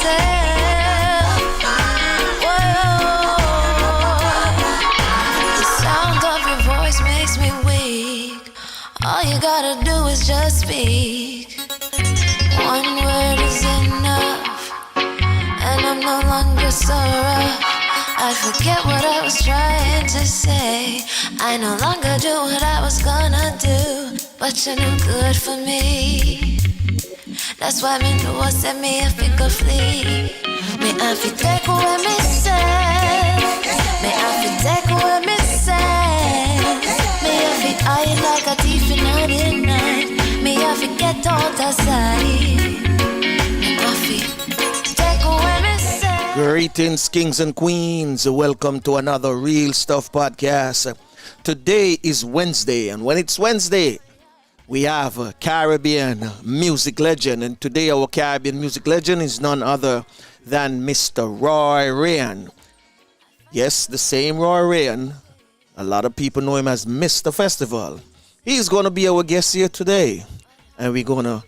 myself. Whoa. The sound of your voice makes me weak. All you gotta do is just speak. One word is enough, and I'm no longer so rough. I forget what I was trying to say. I no longer do what I was gonna do, but you're no good for me. That's why me know I said me if it go flee. Me have to take away me say. Me have to take away me say. Me have to hide like a thief in the night. Me have to get out of sight. Me have to take away me say. Greetings, kings and queens. Welcome to another Real Stuff podcast. Today is Wednesday, and when it's Wednesday, we have a Caribbean music legend. And today our Caribbean music legend is none other than Mr. Rayn. Yes, the same Rayn. A lot of people know him as Mr. Festival. He's going to be our guest here today. And we're going to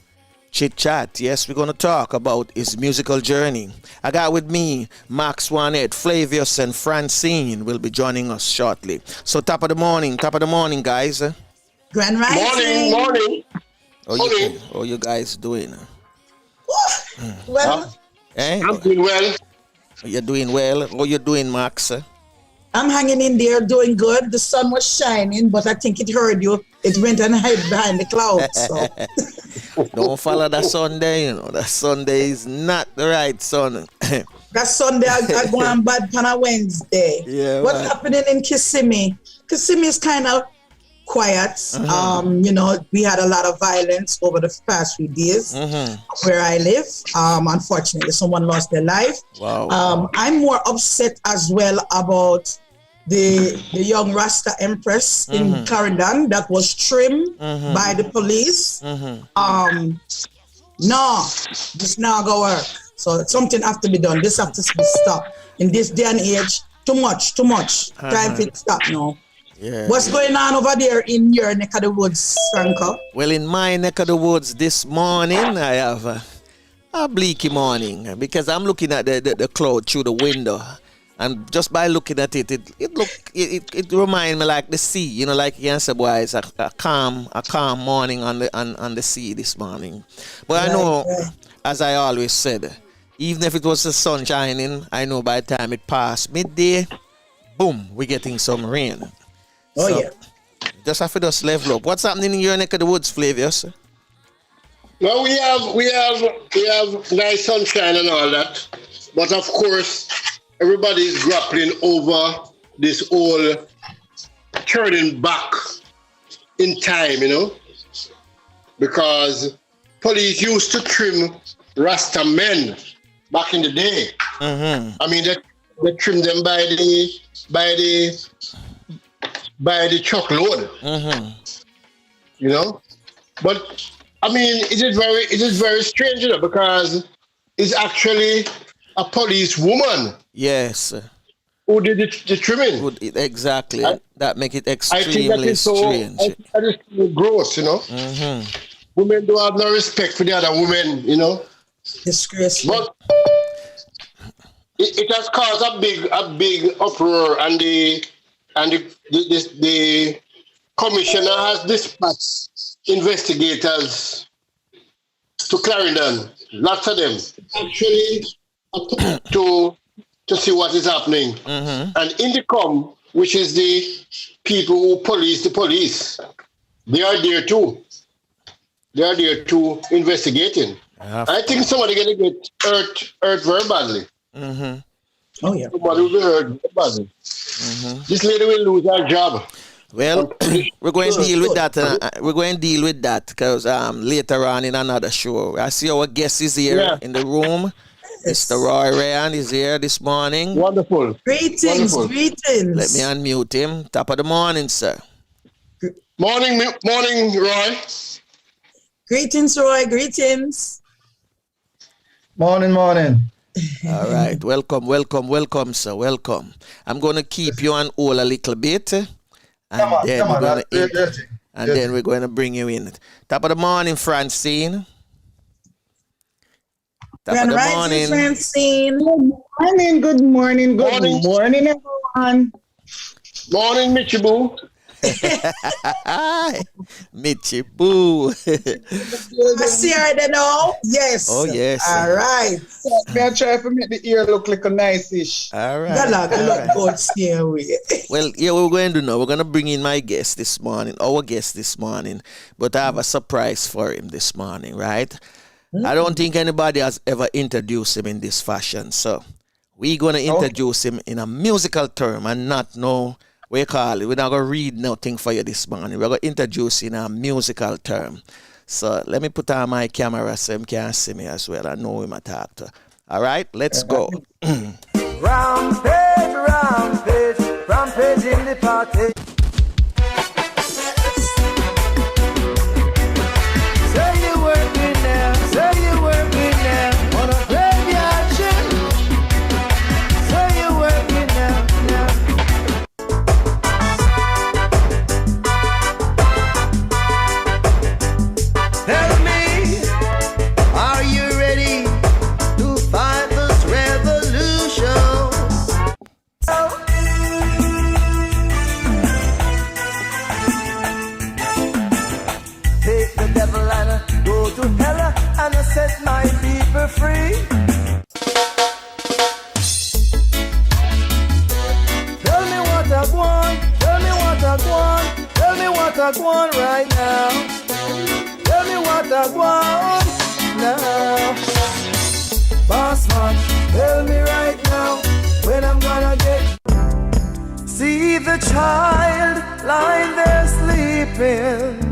chit chat. Yes, we're going to talk about his musical journey. I got with me Max Juanet, Flavius, and Francine will be joining us shortly. So top of the morning, guys. Grand Rising. Morning. How you guys doing? Well, I'm doing well. You're doing well. How you doing, Max? I'm hanging in there doing good. The sun was shining, but I think it heard you. It went and hid behind the clouds. So. Don't follow that Sunday, you know. That Sunday is not the right sun. That Sunday I go on bad on a Wednesday. Yeah. What's right. happening in Kissimmee? Kissimmee is kind of quiet. We had a lot of violence over the past few days where I live. Unfortunately, someone lost their life. Wow. I'm more upset as well about the young Rasta Empress in Clarendon that was trimmed by the police. No, this now go work. So something have to be done. This have to be stopped. In this day and age, too much. Time for it to stop now. Yeah. What's going on over there in your neck of the woods, Franco? Well, in my neck of the woods this morning, I have a bleaky morning because I'm looking at the cloud through the window. And just by looking at it reminds me like the sea, you know, like Yansa boy, it's a calm morning on the sea this morning. But I know, as I always said, even if it was the sun shining, I know by the time it passed midday, boom, we're getting some rain. Oh, so, yeah. Just have to just level up. What's happening in your neck of the woods, Flavius? Well, we have nice sunshine and all that, but of course, everybody is grappling over this whole turning back in time, you know, because police used to trim Rasta men back in the day. I mean, they trimmed them by the truckload, you know. But I mean, it is very strange, you know, because it's actually a police woman. Yes. Who did the trimming? Exactly. That make it I extremely think that is strange. that is so gross, you know. Women don't have no respect for the other women, you know. Disgraceful. But it has caused a big uproar, and the commissioner has dispatched investigators to Clarendon, lots of them, actually to see what is happening. And Indicom, which is the people who police the police, they are there too. They are there too investigating. I think somebody gonna get hurt very badly. Oh yeah. Somebody will be hurt very badly. This lady will lose her job. Well, we're going to deal with that. We're going to deal with that because later on in another show, I see our guest is here in the room. Mr. Rayn is here this morning. Wonderful. Greetings. Let me unmute him. Top of the morning, sir. Morning, Roy. Greetings, Roy. Greetings. Morning. All right. Welcome, sir. Welcome. I'm going to keep you on hold a little bit. And then we're going to bring you in. Top of the morning, Francine. Top of Grand the Rising, morning. Francine. Good morning, Morning. everyone. Morning, Michibu. Mitchie Boo. I see her there now. Yes. Oh, yes. All right. May I try to make the ear look like a nice-ish? All right. Gala, all look right. good, stay away. Well, yeah, what we're going to do now, we're going to bring in my guest this morning, our guest this morning, but I have a surprise for him this morning, right? I don't think anybody has ever introduced him in this fashion, so we're going to introduce him in a musical term and not know what you call it. We're not going to read nothing for you this morning. We're going to introduce in a musical term. So let me put on my camera so him can see me as well. I know him I talk to. All right, let's go. Rampage, rampage, rampage in the party. Say you working now, say you working now on a graveyard shift. Say you working now. Tell me, are you ready to fight this revolution? Take the devil and go to hell and set my people free. Tell me what I want, tell me what I want, tell me what I want right now. Tell me what I want now. Boss man, tell me right now when I'm gonna get. See the child lying there sleeping.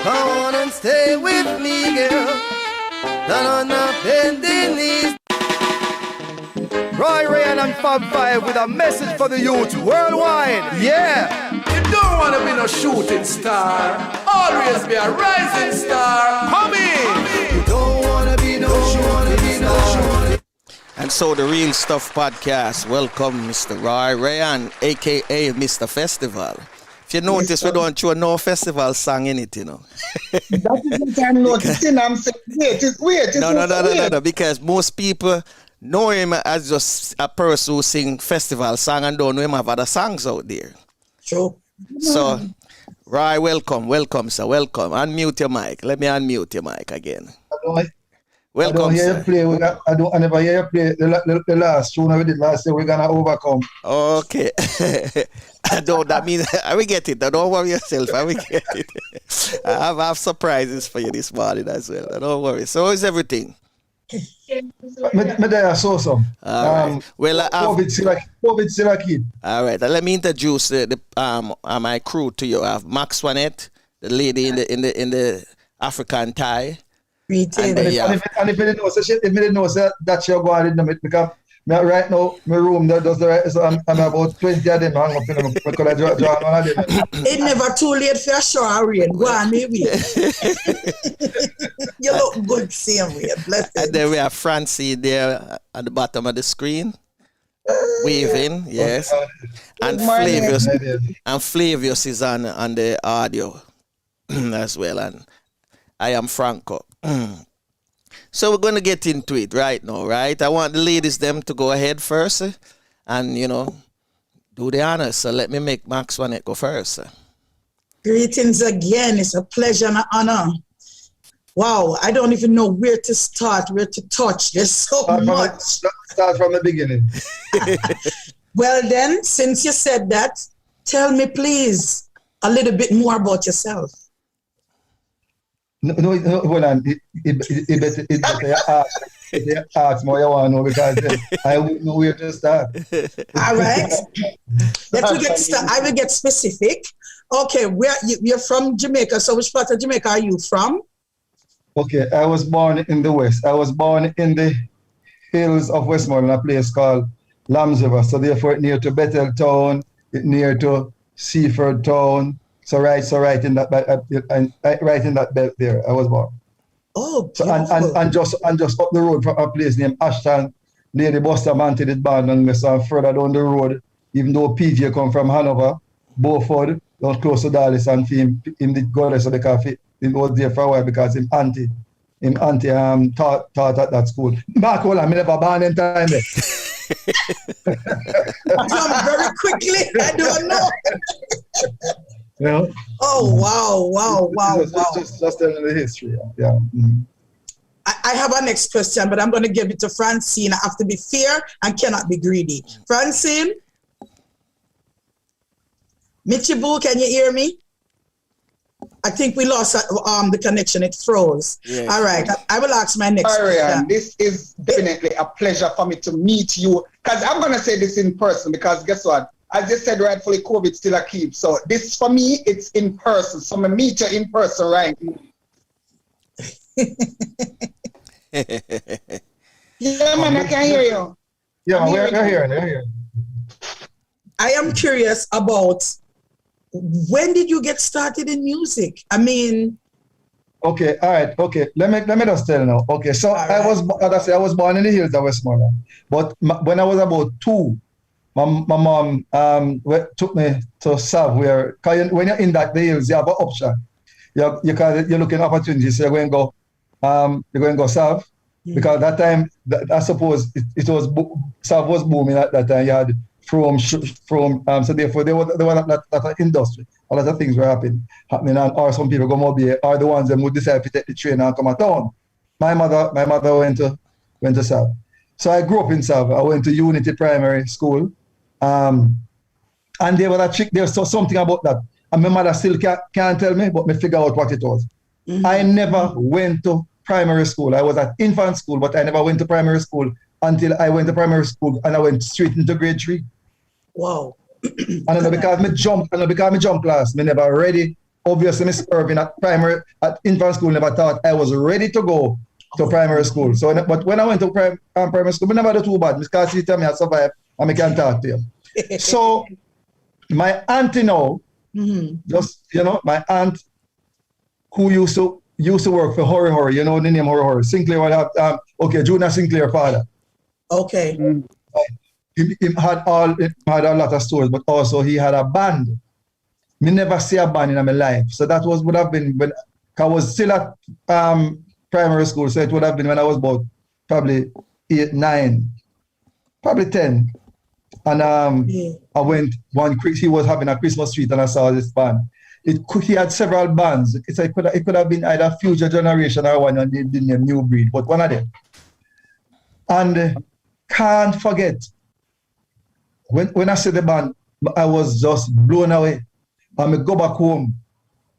Come on and stay with me, girl. Down on the bending knees. Rayn and Fab 5 with a message for the youth worldwide. Yeah. You don't want to be no shooting star. Always be a rising star. Come in. You don't wanna be no shooting star. And so the Real Stuff Podcast, welcome Mr. Rayn, a.k.a. Mr. Festival. If you notice, we don't throw no festival song in it, you know. That is what I'm noticing. I'm saying, wait. No, because most people know him as just a person who sing festival song and don't know him have other songs out there. True. So, Roy, welcome, sir, welcome. Unmute your mic. Let me unmute your mic again. I Welcome, don't hear you sir. play. I never hear you play the last tune we did last year. We're gonna overcome. Okay. That means I will get it. Don't worry yourself. I will get it. I have surprises for you this morning as well. Don't worry. So how's everything? Me there so. All right. Well, COVID still a kid. all right. Let me introduce my crew to you. I have Max Wanette, the lady in the African tie. Greetings. And then, yeah. And if you didn't know, so if you didn't know, so that you're going in the mid because right now my room that does the right. So I'm about 20 of them hang up in them because I draw one of them. It's never too late for a show, Rayn. Go on, maybe. You look good, same way. Bless And you. then we have Francie there at the bottom of the screen, waving, yes. And Flavius is on the audio as well. And I am Franco. So we're going to get into it right now, right? I want the ladies them to go ahead first and, do the honors. So let me make Max Wanette go first. Greetings again. It's a pleasure and an honor. Wow, I don't even know where to start, where to touch. There's so much. Start from the beginning. Well then, since you said that, tell me please a little bit more about yourself. No, hold on. It better ask more you want to know because I wouldn't know where to start. All right. I will get specific. Okay, you're from Jamaica. So which part of Jamaica are you from? Okay, I was born in the West. I was born in the hills of Westmoreland, a place called Lambs River. So therefore, near to Bethel Town, near to Seaford Town. So right in that belt there, I was born. Oh, so and just up the road from a place named Ashton, Lady Buster Manty did band and so further down the road, even though PJ come from Hanover, Beaufort, down close to Dallas and him the goddess of the cafe. He was there for a while because him auntie taught at that school. Back hold on, me never born in time there. Jump very quickly. I don't know. You know? Oh wow. Just telling the history. Yeah. Mm-hmm. I have a next question, but I'm going to give it to Francine. I have to be fair and cannot be greedy. Francine? Mitchie Boo, can you hear me? I think we lost the connection. It froze. Yes. All right. I will ask my next question. This is definitely a pleasure for me to meet you. Because I'm going to say this in person because guess what? As you said, rightfully, COVID still a keep. So this, for me, it's in person. So I meet you in person, right? Yeah, man, I can hear you. Yeah, we're here. I am curious about when did you get started in music? I mean, okay, all right, okay. Let me just tell you now. Okay, so right. I was born in the hills of Westmoreland, but when I was about 2, my mom took me to Sav, where when you're in the hills, you have an option. You're looking at opportunities. So you're going to go Sav. Because that time, I suppose it was Sav was booming at that time. You had so therefore there was a lot of industry, a lot of things were happening, and or some people go Mobile, or the ones that would decide to take the train and come to town. My mother went to Sav, so I grew up in Sav. I went to Unity Primary School, and there was a trick. There was something about that, and my mother still can't tell me, but me figure out what it was. Mm-hmm. I never went to primary school. I was at infant school, but I never went to primary school until I went to primary school, and I went straight into grade 3. Wow. And because me jump class, me never ready. Obviously, Miss Irving at infant school never thought I was ready to go to primary school. So, but when I went to primary school, I never did too bad. Miss Cassie tell me I survived and I can talk to you. So, my auntie now, my aunt who used to work for Hurry, you know the name Hurry. Sinclair would have, Junior Sinclair father. Okay. He had a lot of stories, but also he had a band. Me never see a band in my life. So that would have been when I was still at primary school. So it would have been when I was about probably 8, 9, probably 10. And I went he was having a Christmas treat and I saw this band. He had several bands. It could have been either Future Generation or one and they did name New Breed, but one of them. And can't forget, when I see the band, I was just blown away. And I go back home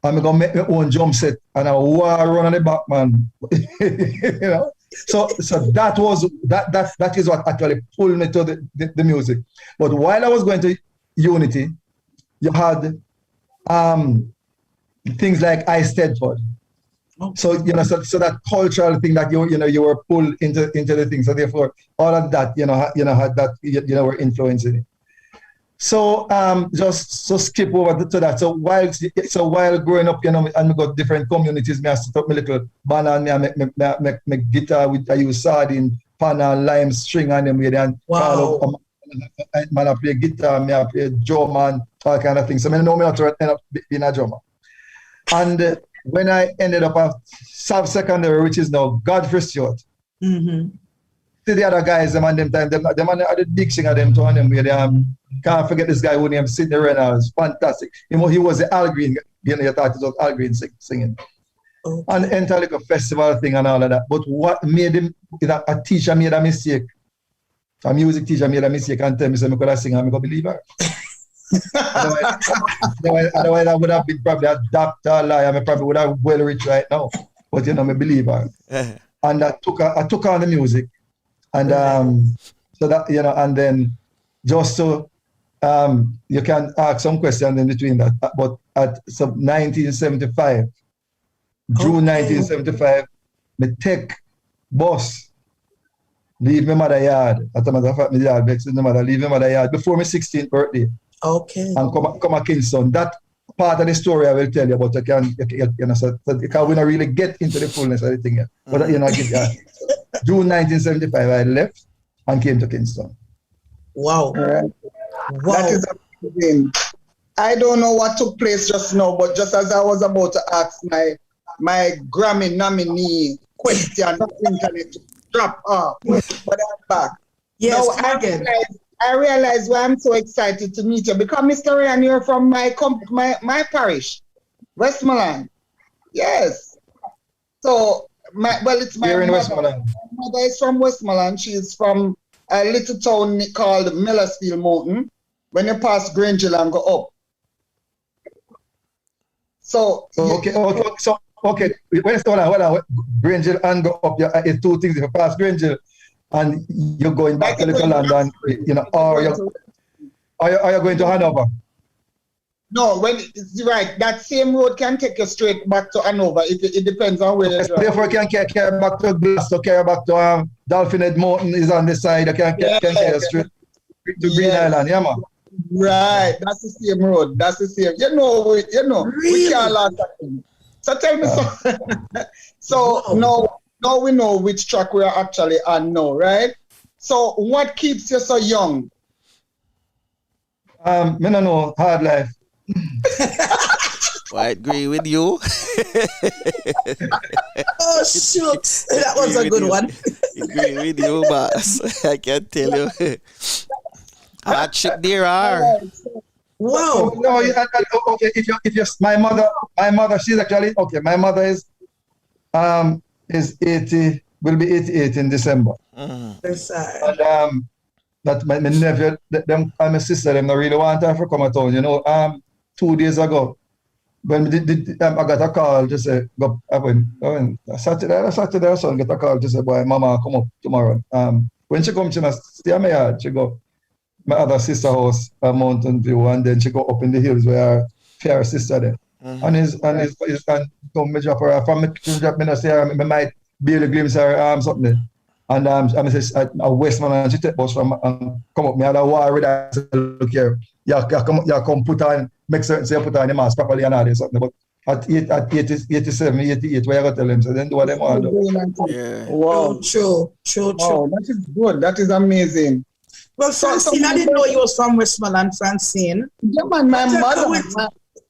and I go make my own drum set and I run on the back, man. You know? So that is what actually pulled me to the music. But while I was going to Unity, you had things like I Stedford. So so that cultural thing that you were pulled into the thing. So therefore, all of that had that were influencing it. So just skip over to that. So while growing up, and we got different communities, I set up my little band and I make guitar with I use sardine, pan and lime string and them with and wow. Man, I play guitar, I play drum and all kind of things. So I know me how to end up being a drummer. And when I ended up at South Secondary, which is now Godfrey Stewart, see the other guys, them had the big singer, them two and them where they can't forget this guy who named Sidney Reynolds, fantastic. He was the Al Green, you thought it was Al Green singing. Okay. And enter like a festival thing and all of that. But what made him, a teacher made a mistake. A music teacher made a mistake and tell me so I could sing and I could believe her. Otherwise, I would have been probably a doctor, lawyer. I probably would have well rich right now. But I believe her. And I took on the music. And so that, and then just so you can ask some questions in between that. But at 1975, June 1975, me take bus, leave my mother yard. As a matter of fact, my dad vexed my mother, leave my mother yard before my 16th birthday. Okay. And come to Kingston. That part of the story I will tell you about. So because we don't really get into the fullness of the thing yet. But June 1975, I left and came to Kingston. Wow. All right. Wow. That is amazing. I don't know what took place just now, but just as I was about to ask my my Grammy nominee question on internet drop off. But I'm back. Yes, Now, I realize why I'm so excited to meet you because Mr. Rayn, you're from my parish, Westmoreland. Yes. So it's my Here in mother. Westmoreland. My mother is from Westmoreland. She's from a little town called Millersfield Mountain. When you pass Granger and go up. So Okay. When Granger and go up, it's two things. If you pass Granger and you're going back to Little London, or you're going to Hanover. No, it's right. That same road can take you straight back to Hanover. It depends on where. Therefore, you can carry back to Glasgow, carry back to Dolphin Head Mountain is on the side. You can carry straight to Green Island, yeah, man. Right, that's the same road. That's the same. Really? We can't last that thing. So tell me so. So now we know which track we are actually on now, right? So what keeps you so young? I don't know, hard life. I agree with you. Oh, shucks. That was a good one. Agree with you, boss. I can tell you. Hardship there are. Wow. No, okay. If you my mother, she's actually okay. My mother is 80, will be 88 in December. That's And that my nephew, them and my sister, them not really want her to come at town. 2 days ago, when I got a call to say, Saturday or Sunday, get a call to say, boy, mama, come up tomorrow. When she comes, she must stay at my yard. She go my other sister house, Mountain View, and then she go up in the hills where her sister there. And come me drop her from me drop me say I might be able to glimpse her something. And I say a Westmoreland, she take bus from come up. Me had a war with her. Look here, you come put on, make certain say you put on the mask properly and all this something. But at 87, 88, where you go tell them, so then do what they want to do. Yeah. Wow. True. Wow, that is good. That is amazing. Well, Francine, I didn't know you was from Westmoreland, Francine. Yeah, man, my mother.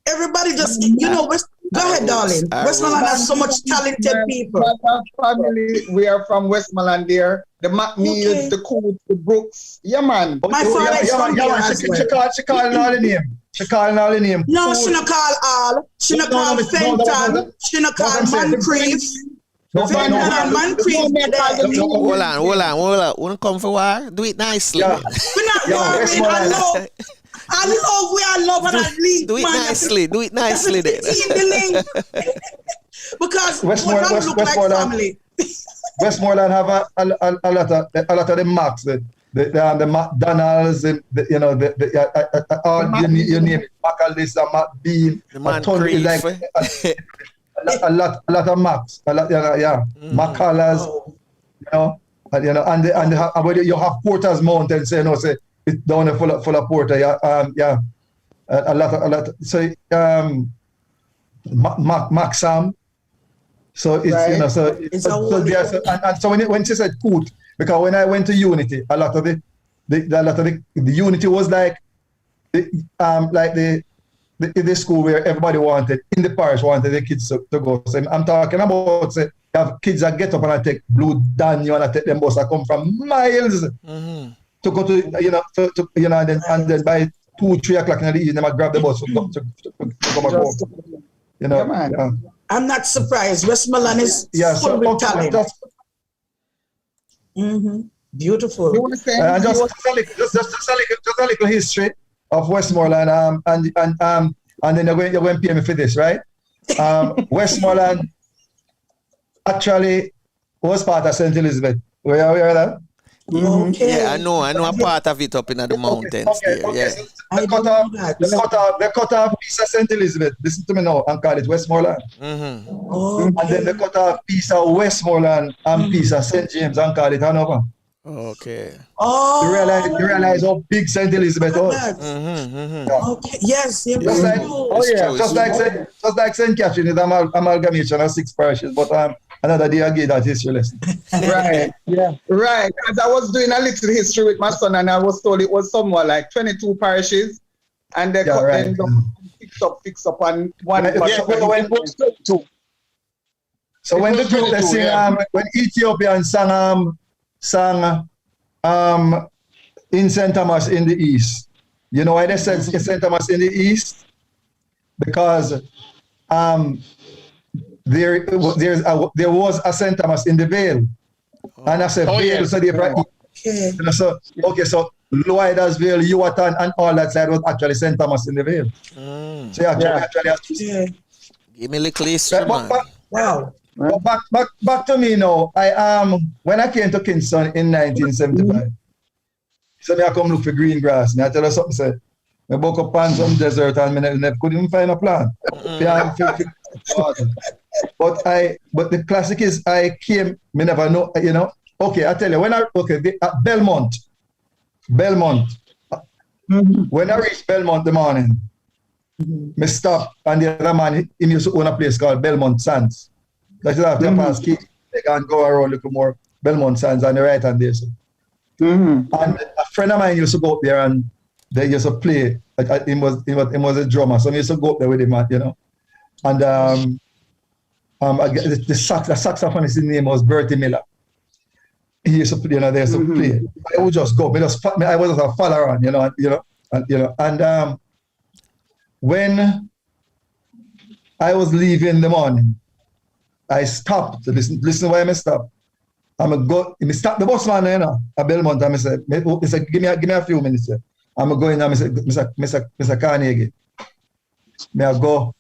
Everybody just, go ahead, darling. Westmoreland has so much talented people. My family, we are from Westmoreland there. The McNeils, the Coots, the Brooks. Yeah, man. My father is from here as well. She calling all the name. She calling all the name. No, she not call all. She not call Fenton. She not call Moncrief. Fenton and Moncrief. Hold on. Wanna come for war? Do it nicely. Yeah. We're not worried. I love and I leave. Do it nicely then. Because Westmoreland look like family. Westmoreland have a lot of the marks, the McDonald's, all you name it, McAllis, McBean, a lot of marks, McCallers, and you have Porter's Mountain, say it's down there full of porter, a lot. So Maxam. So it's right. So when she said Coot, because when I went to Unity, a lot of the Unity was like the school where everybody wanted in the parish wanted the kids to go. So I'm talking about say you have kids that get up and I take Blue Dan, you want to take them bus that come from miles to go to and then by 2-3 o'clock in the evening I grab the bus to come back home. Man. I'm not surprised. Westmoreland is full with talent. Beautiful. Just a little history of Westmoreland, and then you're going to pay me for this, right? Westmoreland actually was part of St. Elizabeth. Were you aware of that? Okay. Yeah, I know a part of it up in the mountains there. Yeah. They cut off a piece of St. Elizabeth. Listen to me now and call it Westmoreland. And then they cut off a piece of Westmoreland and piece of St. James and call it Hanover. Okay. Oh. You realize how big St. Elizabeth was. Okay. Yes. Just like St. Catherine is amalgamation of 6 parishes, but another day I gave that history lesson. Right. Yeah. Right. Because I was doing a little history with my son, and I was told it was somewhere like 22 parishes, and they cut them down, fix up, and one. So It when the was group they 22, sing, yeah. when Ethiopian sang in St. Thomas in the East, you know why they said St. Thomas in the East? Because there was a St. Thomas in the Vale. And I said, Oh, Vale, yes. so they Okay. so okay, so Loidas Vale, Yuatan, and all that side was actually St. Thomas in the Vale. So you actually have to Yeah. Give me a little history, man. Wow. But back to me now. When I came to Kingston in 1975, so me I come look for green grass. Me I tell you something, say, I woke up on some desert and me never couldn't even find a plant. But the classic is I came, me never know, you know. Okay, I tell you, when at Belmont, when I reached Belmont the morning, me stop and the other man, he used to own a place called Belmont Sands. That's after pass key, they can go around a little more Belmont Sands on the right hand there. So. And a friend of mine used to go up there and they used to play. He was a drummer, so I used to go up there with him, you know. And the saxophonist's name was Bertie Miller. He used to play, you know, they used to play. I would just go. I was just a follower, you know. And when I was leaving in the morning, I stopped. Listen why I stopped. I'm go. Me stop the bus man, you know, at Belmont. And I said, give me a few minutes. I'm going. And I said, Mr. Carnegie. Me I go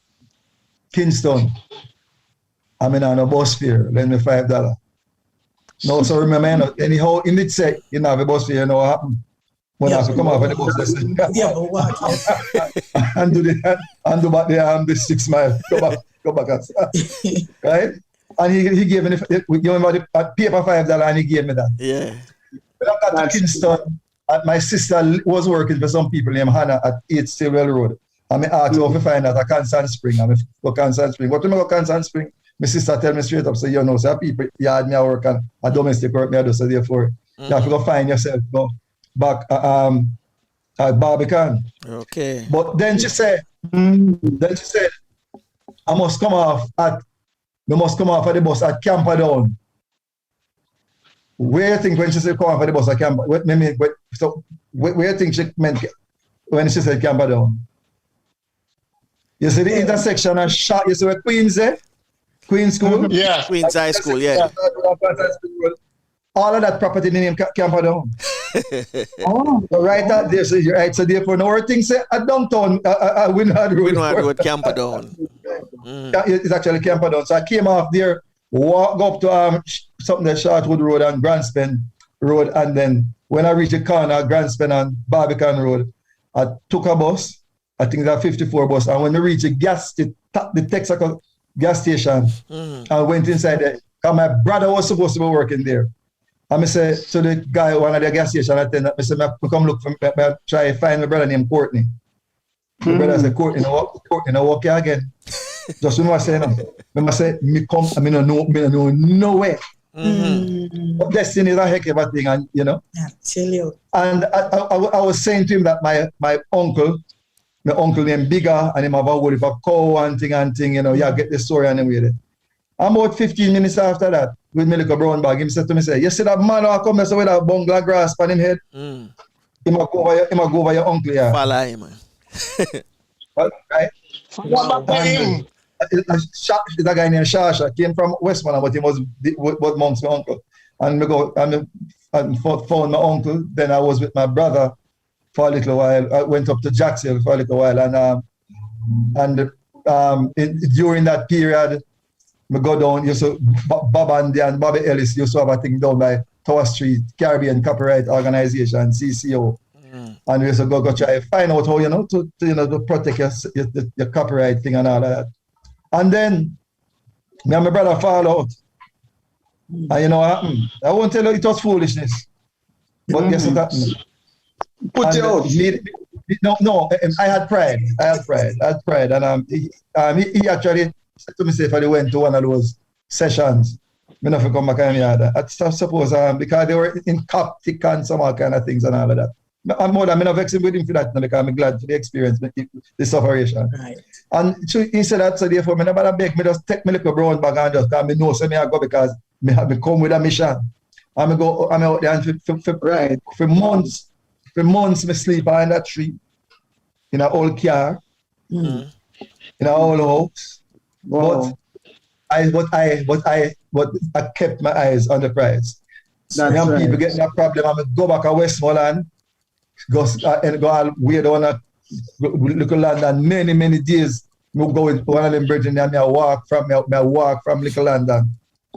Kingston. I'm in on a bus fare. Lend me $5. No, so remember, you know, anyhow, in it say, you know, the bus fare, you know what happened. When I have to come off of the bus, I said, Yeah, but what? and do back the 6 miles. Go back outside. Right? And he gave me you remember the paper $5 and he gave me that. Yeah. When I got to Kingston, my sister was working for some people named Hannah at 8 Stilwell Road. And I asked her to find out a Constant Spring. And I go Constant Spring. What do I go Constant Spring? My sister tell me straight up, so you know, so people, you had me at work and a domestic work me I do, so therefore, you have to go find yourself, go back at Barbican. Okay. But then she said, I must come off at the bus at Camperdown. Where you think when she said come off at the bus at Camperdown? Where you think she meant when she said Camperdown? You see the intersection of shot, you see where Queens there? Queen's School? Yeah. Queen's High School, yeah. All of that property name Camperdown. Right out there, so you're right. So therefore, no more things say at downtown, Winard Road. Winard Road, Camperdown. It's actually Camperdown. So I came off there, walk up to something that Shortwood Road and Grandspen Road, and then when I reached the corner, Grandspen and Barbican Road, I took a bus. I think that 54 bus, and when I reached the Texaco gas station, I went inside there. Because my brother was supposed to be working there. And I said to the guy, one of the gas station attendant, I said, I come look for me, I try to find my brother named Courtney. My brother said, Courtney, I walk here again. Just when I say, I say, me come, I mean, no nowhere. But destiny is a heck of a thing, and you know. Yeah, tell you. And I was saying to him that my uncle named Bigger, and him have a word for cow and thing, you know, yeah, get the story anyway. About 15 minutes after that, with my little brown bag, he said to me, you see that man who come there with that bungalow grass on him head? He might go over your uncle, yeah. Follow him, man. Right? What about him? The guy named Shasha came from Westmoreland, but he was amongst my uncle. And I found my uncle. Then I was with my brother for a little while. I went up to Jacksonville for a little while, and during that period, I go down. You saw Bob Andy and Bobby Ellis used to have a thing down by Tower Street, Caribbean Copyright Organization, CCO, and we used to go try to find out how to protect your copyright thing and all of that. And then me and my brother fall out. And you know what happened? I won't tell you it was foolishness. But guess what happened? Put you out. No, I had pride. And he actually said to me, say, if I went to one of those sessions, I never come back and I suppose because they were in Coptic and some kind of things and all of that. I'm not vexing with him for that because I'm glad for the experience, the separation. Right. And so he said that, so therefore, I never beg me just take my little brown bag and just, because I know so I go because me come with a mission. I'm out there and for months I sleep behind that tree in an old car, in an old house. Wow. But I kept my eyes on the prize. That's Young right. people getting a problem, I go back to Westmoreland, go all way down a little land, and many days me go with one of them bridges and I walk from Little London,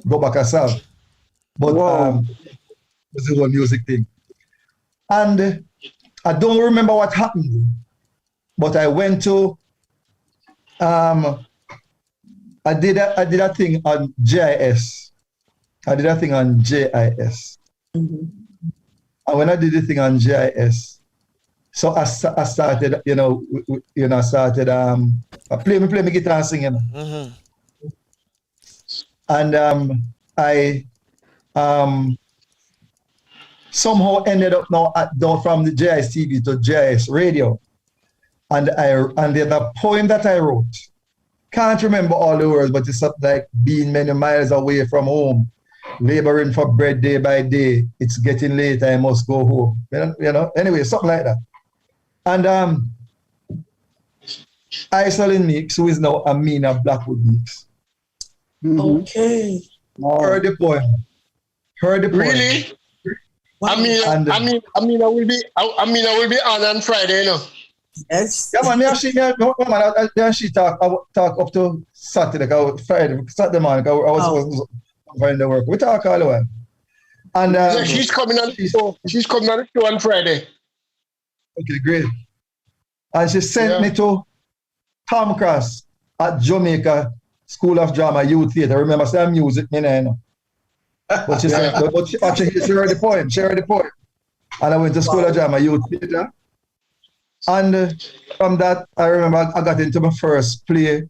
go back to South. But it's the whole music thing. And I don't remember what happened, but I went to I did a thing on JIS. I did a thing on JIS. And when I did the thing on JIS, so I started, I play my guitar and singing. And I somehow ended up now from the JIS TV to JIS radio. And there's a poem that I wrote. Can't remember all the words, but it's something like being many miles away from home, laboring for bread day by day. It's getting late, I must go home. Anyway, something like that. And Asley Meeks, who is now Amina Blackwood Meeks. Okay. Heard the poem. Really? Amina will be on Friday, you know. Yes. Yeah, man, she talk up to Saturday, Saturday morning, I was find the work. We talk all the way. And she's coming on the show. She's coming on the show on Friday. Okay, great. And she sent me to Tom Cross at Jamaica School of Drama Youth Theatre. Remember, say music, me know. But she said, but she heard the poem. She heard the poem. And I went to School of Drama Youth Theatre. And from that, I remember I got into my first play,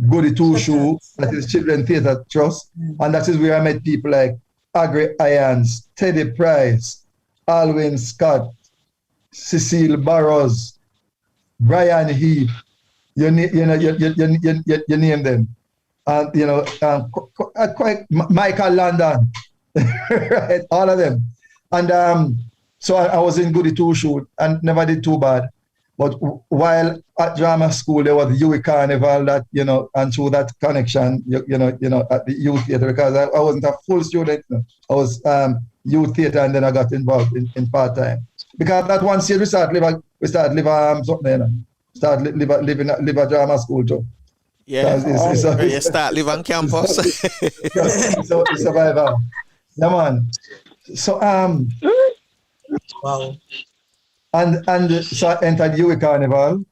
Goody Two Shoe, that is Children Theatre Trust. And that is where I met people like Agri Irons, Teddy Price, Alwyn Scott, Cecile Barrows, Brian Heath, you name them. And quite Michael London, right? All of them. And so I was in Goody Two Shoe and never did too bad. But while at drama school, there was the Huey Carnival that, and through that connection, at the youth theatre, because I wasn't a full student. I was youth theatre, and then I got involved in part-time. Because that one year we started live a drama school too. Yeah, you start live on campus. So survival. Yeah, man. So Wow. And so I entered Huey Carnival,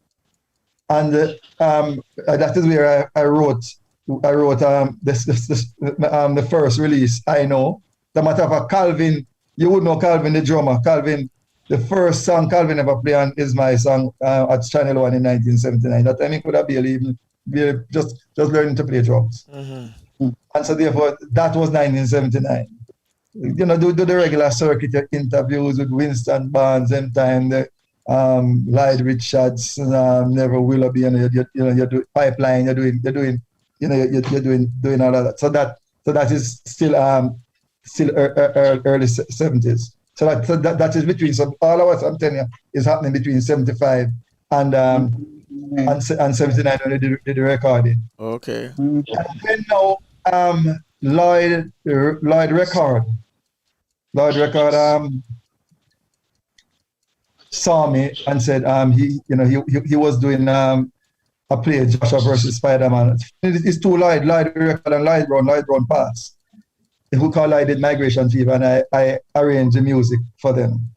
and that is where I wrote the first release. I know. The matter of fact, Calvin, you would know Calvin the drummer. Calvin, the first song Calvin ever played is my song at Channel 1 in 1979. That time he could have barely just learning to play drums. And so therefore, that was 1979. Do the regular circuit interviews with Winston Barnes, and time the Lloyd Richards, Never Willoughby, and you're doing Pipeline, you're doing all of that. So that is still early 70s. So that is between. So all of what I'm telling you is happening between 75 and 79 when they did the recording. Okay. And then now Lloyd Record saw me and said he was doing a play, Joshua versus Spider-Man. It's two Lloyd Record and Lloyd Brown Pass. Who called I did Migration Fever, and I arranged the music for them,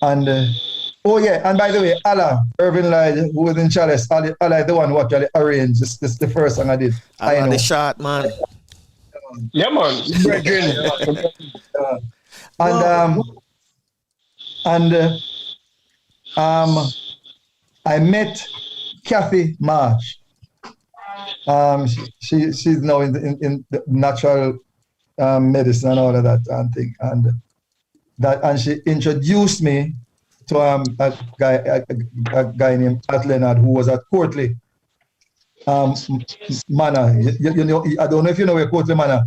And and by the way, Irvin Lloyd, who was in Chalice, Allah is the one who actually arranged this the first song I did. I know. The shot, man. Yeah, man. I met Kathy Marsh. She's now in the natural medicine and all of that and thing, and she introduced me a guy named Pat Leonard who was at Courtly Manor. You know, I don't know if you know where Courtly Manor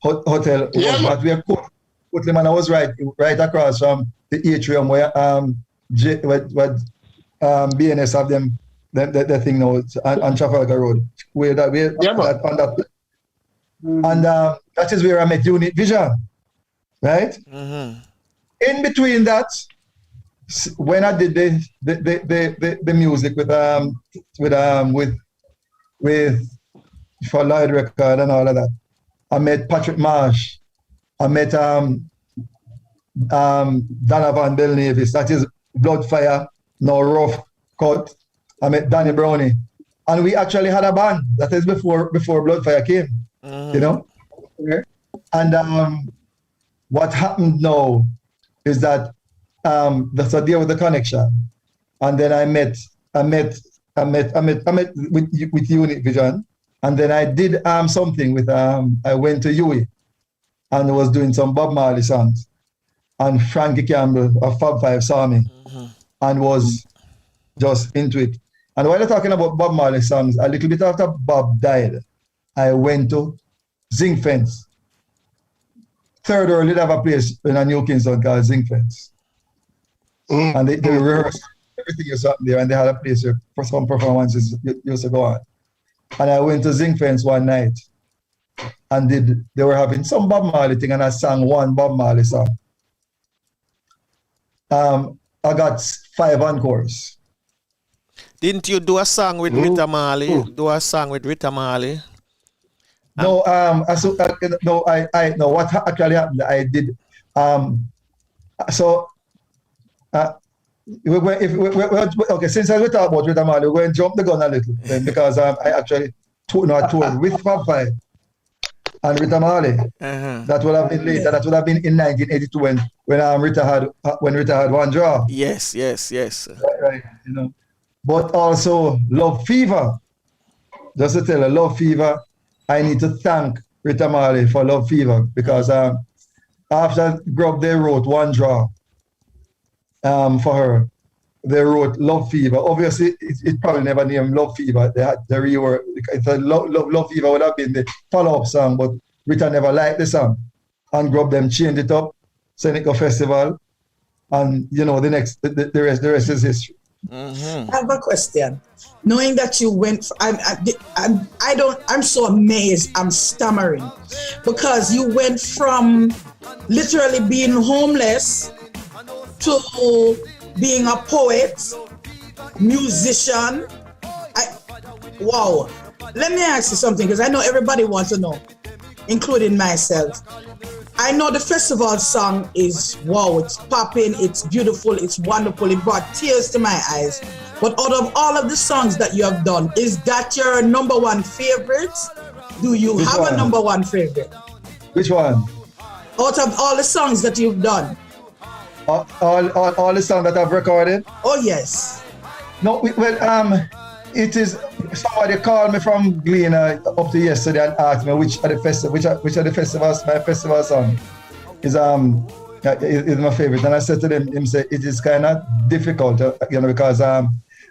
Hotel was, but where Courtly Manor was right across from the atrium where BNS have them the thing now on Trafalgar Road. On that. And that is where I met Unit Vision, right? Mm-hmm. In between that, when I did the music with for Lloyd Record and all of that, I met Patrick Marsh. I met Donovan Bell Nevis. That is Bloodfire, no Rough Cut. I met Danny Brownie, and we actually had a band. That is before Bloodfire came. You know, and what happened now is that that's a deal with the connection, and then I met with Unit Vision, and then I did something with I went to UE and was doing some Bob Marley songs, and Frankie Campbell of Fab Five saw me and was just into it. And while you're talking about Bob Marley songs, a little bit after Bob died, I went to Zinc Fence. Third Earl did have a place in a New Kingston called Zinc Fence. And they rehearsed everything was up there, and they had a place where for some performances used to go on. And I went to Zinc Fence one night and they were having some Bob Marley thing, and I sang one Bob Marley song. I got 5 encores. Didn't you do a song with Rita Marley? Do a song with Rita Marley? No, what actually happened, I did, okay, since I talk about Rita Marley, we're going to jump the gun a little bit, because I actually toured with Fab Five and Rita Marley. That would have been later. That would have been in 1982 when Rita had one draw. Yes. Right, you know. But also Love Fever. Just to tell her, Love Fever, I need to thank Rita Marley for Love Fever, because after Grub, they wrote one draw for her. They wrote Love Fever. Obviously, it probably never named Love Fever. They had the rework. Love Fever would have been the follow-up song, but Rita never liked the song. And Grub them changed it up, sent it to festival, and you know the rest is history. I have a question. Knowing that you went, I'm so amazed. I'm stammering because you went from literally being homeless to being a poet, musician. Wow. Let me ask you something, because I know everybody wants to know, including myself. I know the festival song is wow, it's popping, it's beautiful, it's wonderful, it brought tears to my eyes. But out of all of the songs that you have done, is that your number one favorite? Do you have a number one favorite? Which one? Out of all the songs that you've done. All the songs that I've recorded? Oh yes. No, it is, somebody called me from Gleaner up to yesterday and asked me which are the festivals, my festival song is my favorite. And I said to him said it is kind of difficult, because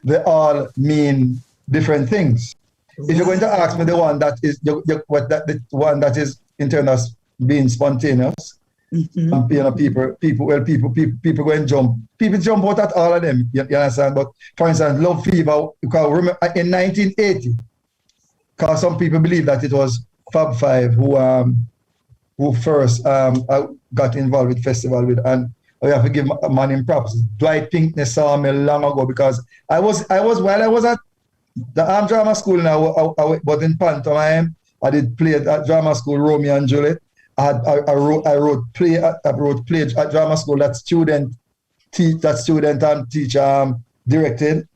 they all mean different things. If you're going to ask me the one that is the one that is in terms of being spontaneous, people go and jump. People jump out at all of them, you understand? But for instance, Love Fever, because remember in 1980, because some people believe that it was Fab Five who first got involved with festival with, and we have to give a man in props. Dwight Pinkney saw me long ago, because I was while I was at the drama school now, I was in pantomime. I did play at drama school, Romeo and Juliet. I wrote play at drama school that student and teacher directed.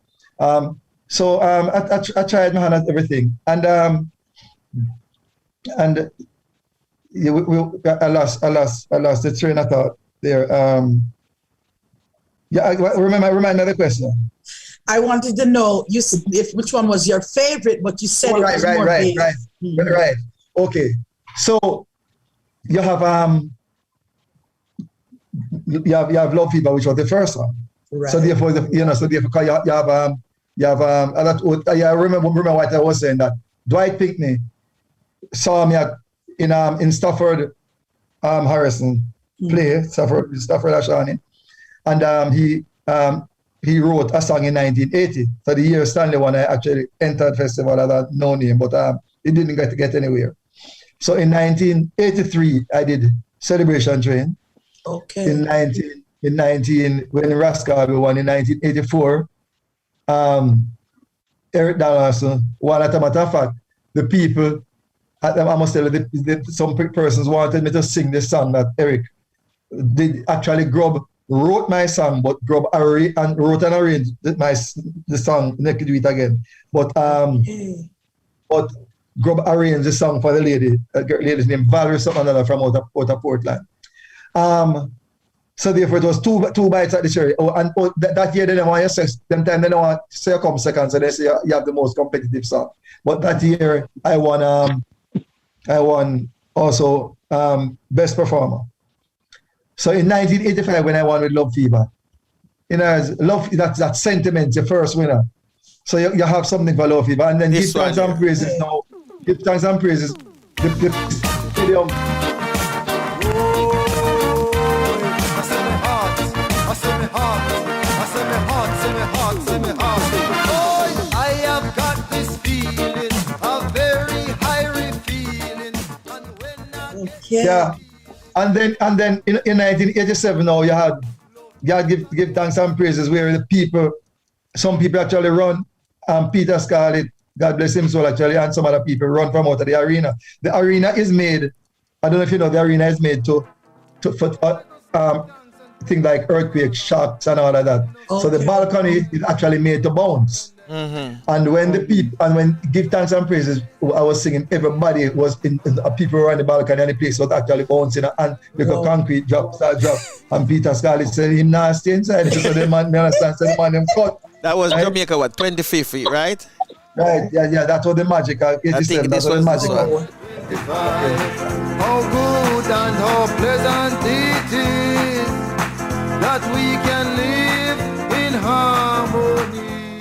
So I tried my hand at everything, and I lost the train of thought there. Remind me the question. I wanted to know which one was your favorite, but you said Right. Okay, so. You have Love Fever, which was the first one, Right. So therefore, so therefore, 'cause you have a lot. I remember what I was saying, that Dwight Pinkney saw me in Stafford Harrison play, Stafford Ashani, and he wrote a song in 1980. So the year Stanley won, I actually entered festival at that no name, but it didn't get anywhere. So in 1983, I did Celebration Train. Okay. In 19 when Rascal won in 1984, Eric Dallas won. As a matter of fact, the people, I must tell you, some persons wanted me to sing this song that Eric did. Actually, Grub wrote my song, but Grub wrote and arranged the song. Next to do it again, but Grub arranged the song for the lady's name Valerie something from out of Portland. So therefore, it was two bites at the cherry. That year they didn't want you to say, them time they don't want to say you come second, so they say you have the most competitive song. But that year I won also best performer. So in 1985 when I won with Love Fever, Love, that sentiment, your first winner. So you have something for Love Fever, and then give thanks and praises now. Give thanks and praises. The stadium. I have got this feeling, a very high feeling. Okay. Yeah, and then in 1987 now you had give thanks and praises where some people actually run. Peter Scarlett, God bless him soul, actually, and some other people run from out of the arena. The arena is made. I don't know if you know, the arena is made for things like earthquake, shocks, and all of that. Okay. So the balcony is actually made to bounce. Mm-hmm. And when give thanks and praises, I was singing, everybody was people around the balcony, and the place was actually bouncing, and because concrete drop. And Peter Scarlett said him nasty inside. So the man, me understand, so the man them cut. That was right? Jamaica, 25th feet, right? Right, yeah, that was the magic. I think this was the magic. How good and how pleasant it is that we can live in harmony.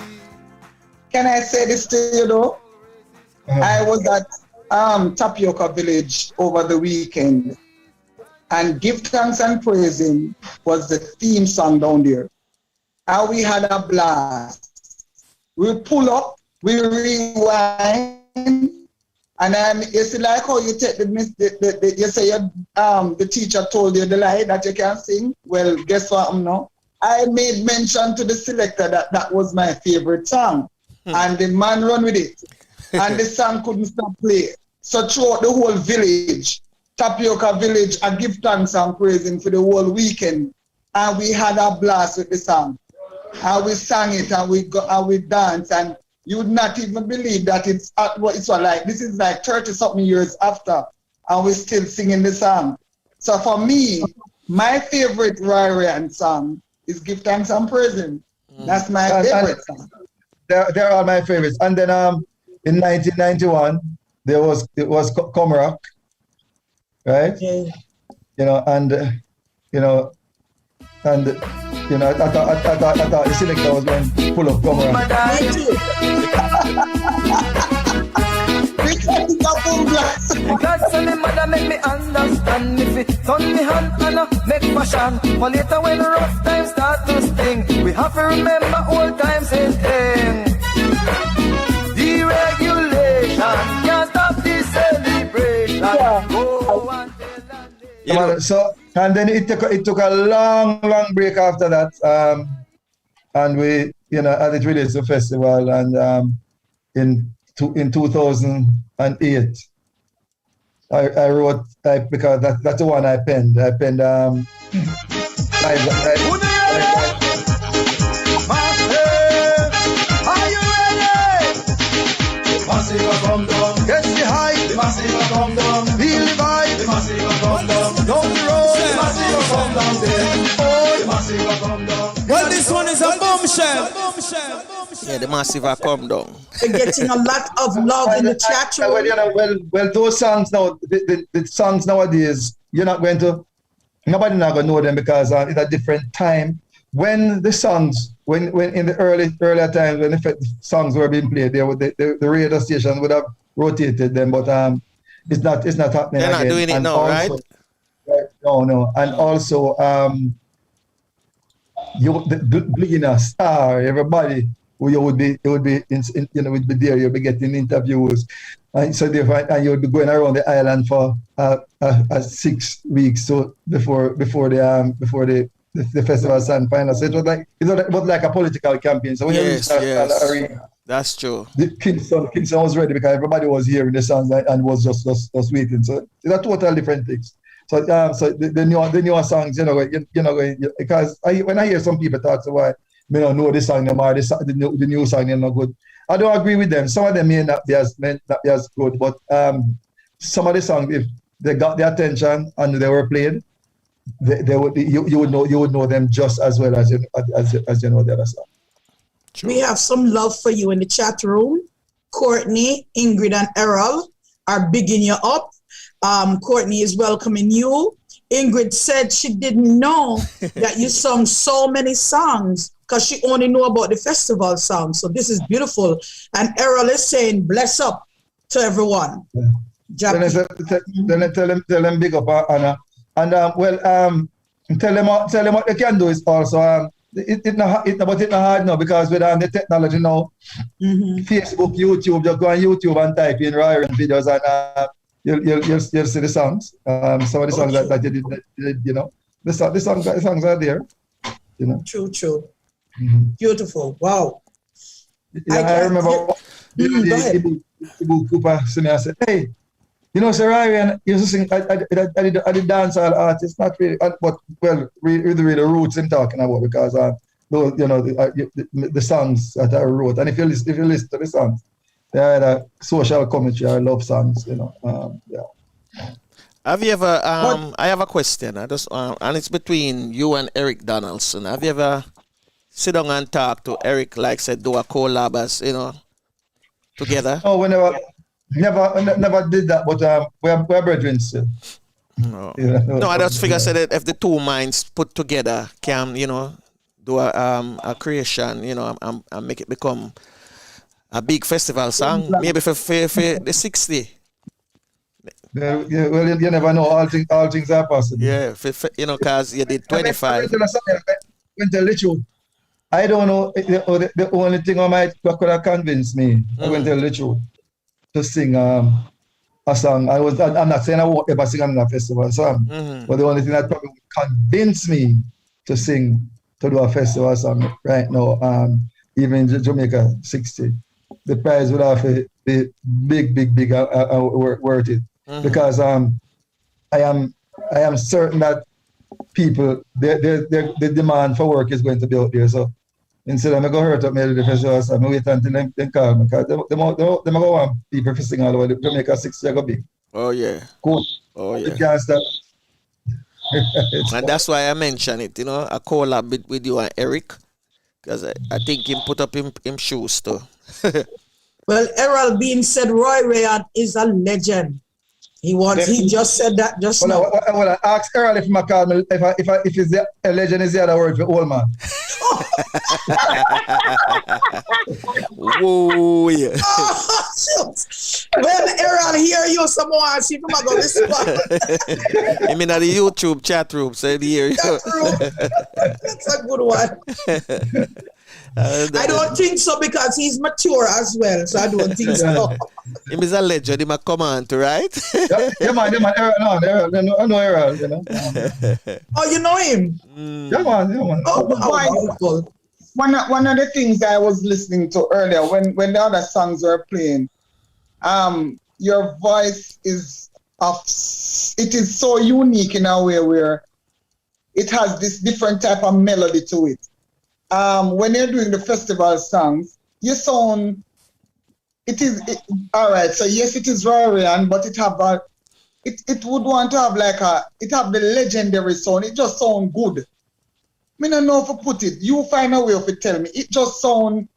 Can I say this to you though? I was at Tapioca Village over the weekend, and Give Thanks and Praising was the theme song down there. And we had a blast. We pull up, we rewind, and you see like how you take you say the teacher told you the lie that you can't sing. Well, guess what? I made mention to the selector that was my favorite song, and the man run with it, and the song couldn't stop playing. So throughout the whole village, Tapioca Village, I give thanks and praising for the whole weekend, and we had a blast with the song, and we sang it, and we danced, and you would not even believe that it's like this is like 30-something years after, and we're still singing the song. So for me, my favorite Rayon song is Give Thanks and Praising. That's my favorite song. They're all my favorites. And then in 1991, it was Comrock, right? Okay. I thought the selector was going to pull up Comrock. God send me mother make me understand. If it turn me hand and make fashion, for later when rough times start to sting, we have to remember old times and thing. Deregulation can't stop the celebration. Go and tell So and then it took a long break after that, and we as it relates to the festival, and in 2008. I wrote because that's the one I penned. I penned Are you ready? Massive come down. Get the hype. The massive come down. Feel the vibe. The massive come down. Down the road. The massive come down there. Oh, the massive come down. Well, this one is a bombshell. Yeah, the massive have come down. They're getting a lot of love in the chat room. Well, those songs now, the songs nowadays, nobody not gonna know them because it's a different time. when the songs, when in the earlier times when the songs were being played, the radio station would have rotated them, but it's not happening They're again. not doing it and now, also, right? No, and also the beginner star, everybody who would be would be there. You'll be getting interviews, and so and you'll be going around the island for 6 weeks so before the festival stand final. So it was like a political campaign. So when you reach that arena, that's true. Kingston was ready because everybody was hearing the songs and was just waiting. So it's a total different things. So the newer songs, because when I hear some people talk, so why me don't know this song or the new song is not good. I don't agree with them. Some of them may not be as good, but some of the songs, if they got the attention and they were played, you would know them just as well as you know the other song. True. We have some love for you in the chat room. Courtney, Ingrid, and Errol are bigging you up. Courtney is welcoming you. Ingrid said she didn't know that you sung so many songs because she only knew about the festival songs. So this is beautiful. And Errol is saying, bless up to everyone. Tell them big up, Anna. And tell them what they can do is also it's not hard now because with the technology now, Facebook, YouTube, just go on YouTube and type in Rayon videos and you'll see the songs. Some of the songs that you did, the songs are there. True. Mm-hmm. Beautiful. Wow. Yeah, I remember Ibu Cooper sent me and said, hey, Sir Rayon used to sing, I did dance all artists, not really, but really the roots I'm talking about because the songs that I wrote, and if you listen to the songs, they are either social commentary or love songs, yeah. Have you ever, I have a question, and it's between you and Eric Donaldson. Have you ever sit down and talk to Eric, like said, do a collab as, together? No, never did that, but we're brethren still. No. No, I just figure said that if the two minds put together can, do a creation, and make it become a big festival song, maybe for the 60. Well, you never know. All things are possible. Yeah, because you did 25. I don't know. The only thing that could have convinced me, I went to tell the truth, to sing a song. I'm not saying I won't ever sing on a festival song, but the only thing that probably would convince me to do a festival song right now, even in Jamaica 60, the prize would have be big, worth it. Because I am certain that people, the demand for work is going to be out there. So instead of me go hurt up me the festival song, I wait until them call me because they go want people to sing all over the Jamaica 60 go big. Oh yeah. Cool. Oh yeah. You can't stop. And that's why I mention it, a collab with you and Eric, because I think him put up him shoes too. Well, Errol Bean said Roy Rayon is a legend. He just said that just now. Well, I asked Errol if my call me if it's a legend is the other word for old man. Whoa, yeah. Well, Errol, hear you someone see if I'm going to listen. I mean, at the YouTube chat room, so hear you. That's a good one. I don't think so because he's mature as well, so I don't think so. Him is a legend, he might come on to, right? yeah, man, Errol, I know Errol, Oh, you know him? Yeah, man. Oh, wonderful. One of the things I was listening to earlier when the other songs were playing, your voice is so unique in a way where it has this different type of melody to it. When you're doing the festival songs, you sound all right. So yes, it is Rayon, but it would want to have have the legendary sound. It just sound good. I don't know if I put it. You find a way of it. Tell me. It just sound.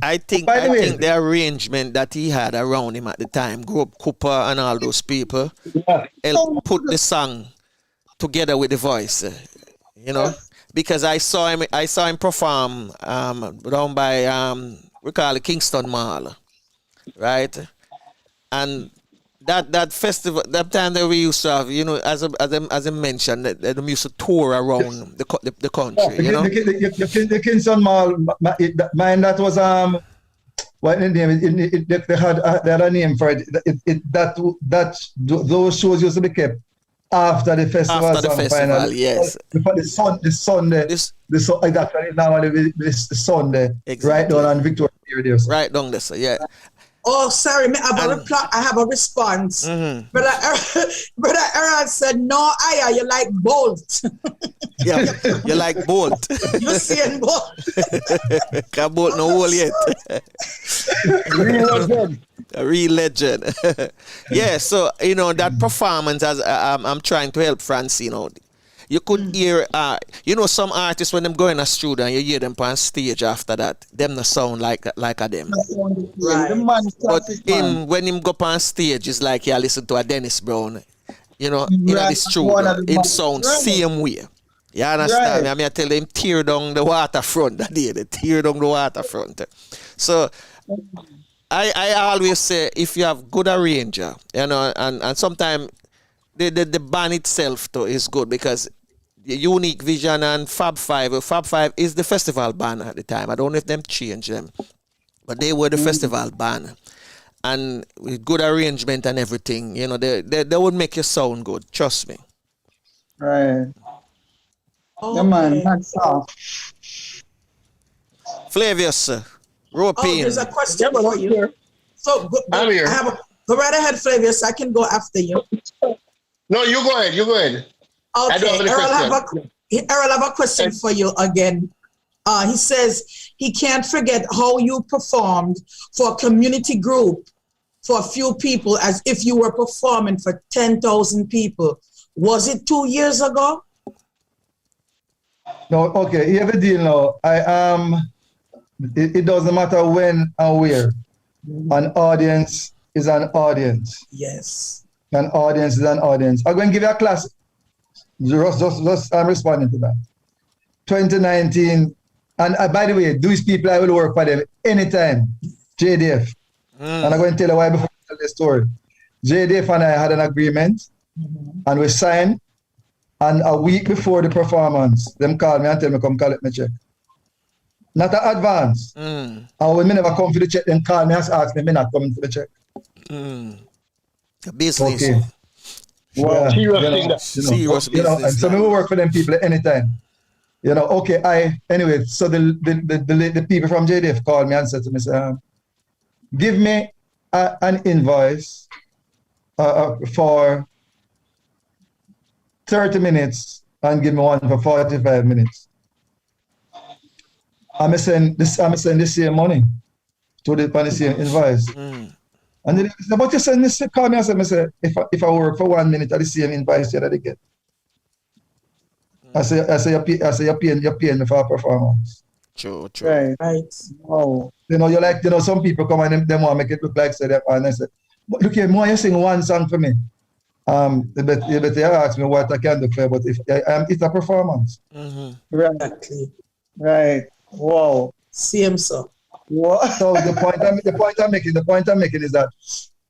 I think the arrangement that he had around him at the time, Grub, Cooper, and all those people, helped put the song together with the voice, you know, because I saw him perform down by we call it Kingston Mall, right? And that festival, that time that we used to have, you know, as I mentioned, they used to tour around the country, you know. The Kingston Mall, mine that was what the name? They had a name for it. Those shows used to be kept after the festival. After the festival, final. yes. The Sunday, actually now the Sunday, Exactly. right down on Victoria there. Right down there, so yeah. Oh, sorry, I have a response. Mm-hmm. Brother Aaron said, no, you like Bolt. Yeah, you like Bolt. You seeing Bolt. Can't Bolt no hole yet. A real legend. Yeah, so, you know, that performance, as I'm trying to help Francine out. You could hear, you know, some artists when them go in a studio and you hear them on stage after that, them no sound like a them. Right. But when him go on stage, it's like you listen to a Dennis Brown, you know, in the studio, him sound same way. You understand? I mean, I tell them tear down the waterfront that day, they tear down the waterfront. So I always say if you have good arranger, you know, and sometimes the band itself too is good because Unique Vision and Fab Five is the festival band at the time. I don't know if them changed them, but they were the festival band, and with good arrangement and everything, you know, they would make you sound good. Trust me. Right. Okay. Yeah, man, that's all. Flavius, rope in. There's a question for you. So I'm here. Go right ahead, Flavius. I can go after you. No, you go ahead. I don't Okay, have any Errol have a question for you again. He says he can't forget how you performed for a community group for a few people as if you were performing for 10,000 people. Was it 2 years ago? No, okay, here's the deal now. It doesn't matter when and where. An audience is an audience. Yes. An audience is an audience. I'm going to give you a class. Just I'm responding to that. 2019, and by the way, these people I will work for them anytime. JDF. And I'm going to tell you why before I tell the story. JDF and I had an agreement, and we signed. And a week before the performance, them called me and tell me come collect my check. Not an advance. And when me never come for the check, then call me and ask me not coming for the check. Business. Okay. Wow, Serious business. And so we will work for them people anytime. You know, okay, anyway, so the people from JDF called me and said to me, give me an invoice for 30 minutes and give me one for 45 minutes. I'm send the same money to the same invoice. And then he said, but you send this, call me and say, if I work for 1 minute at the same invoice that I get. I say you're paying me for a performance. True. Right. Oh. You know, some people come and them want to make it look like and I say, but look here, more you sing one song for me. You better ask me what I can do for you, but if it's a performance. Right. Exactly. Right. Wow. Same so. What? So the point I'm making is that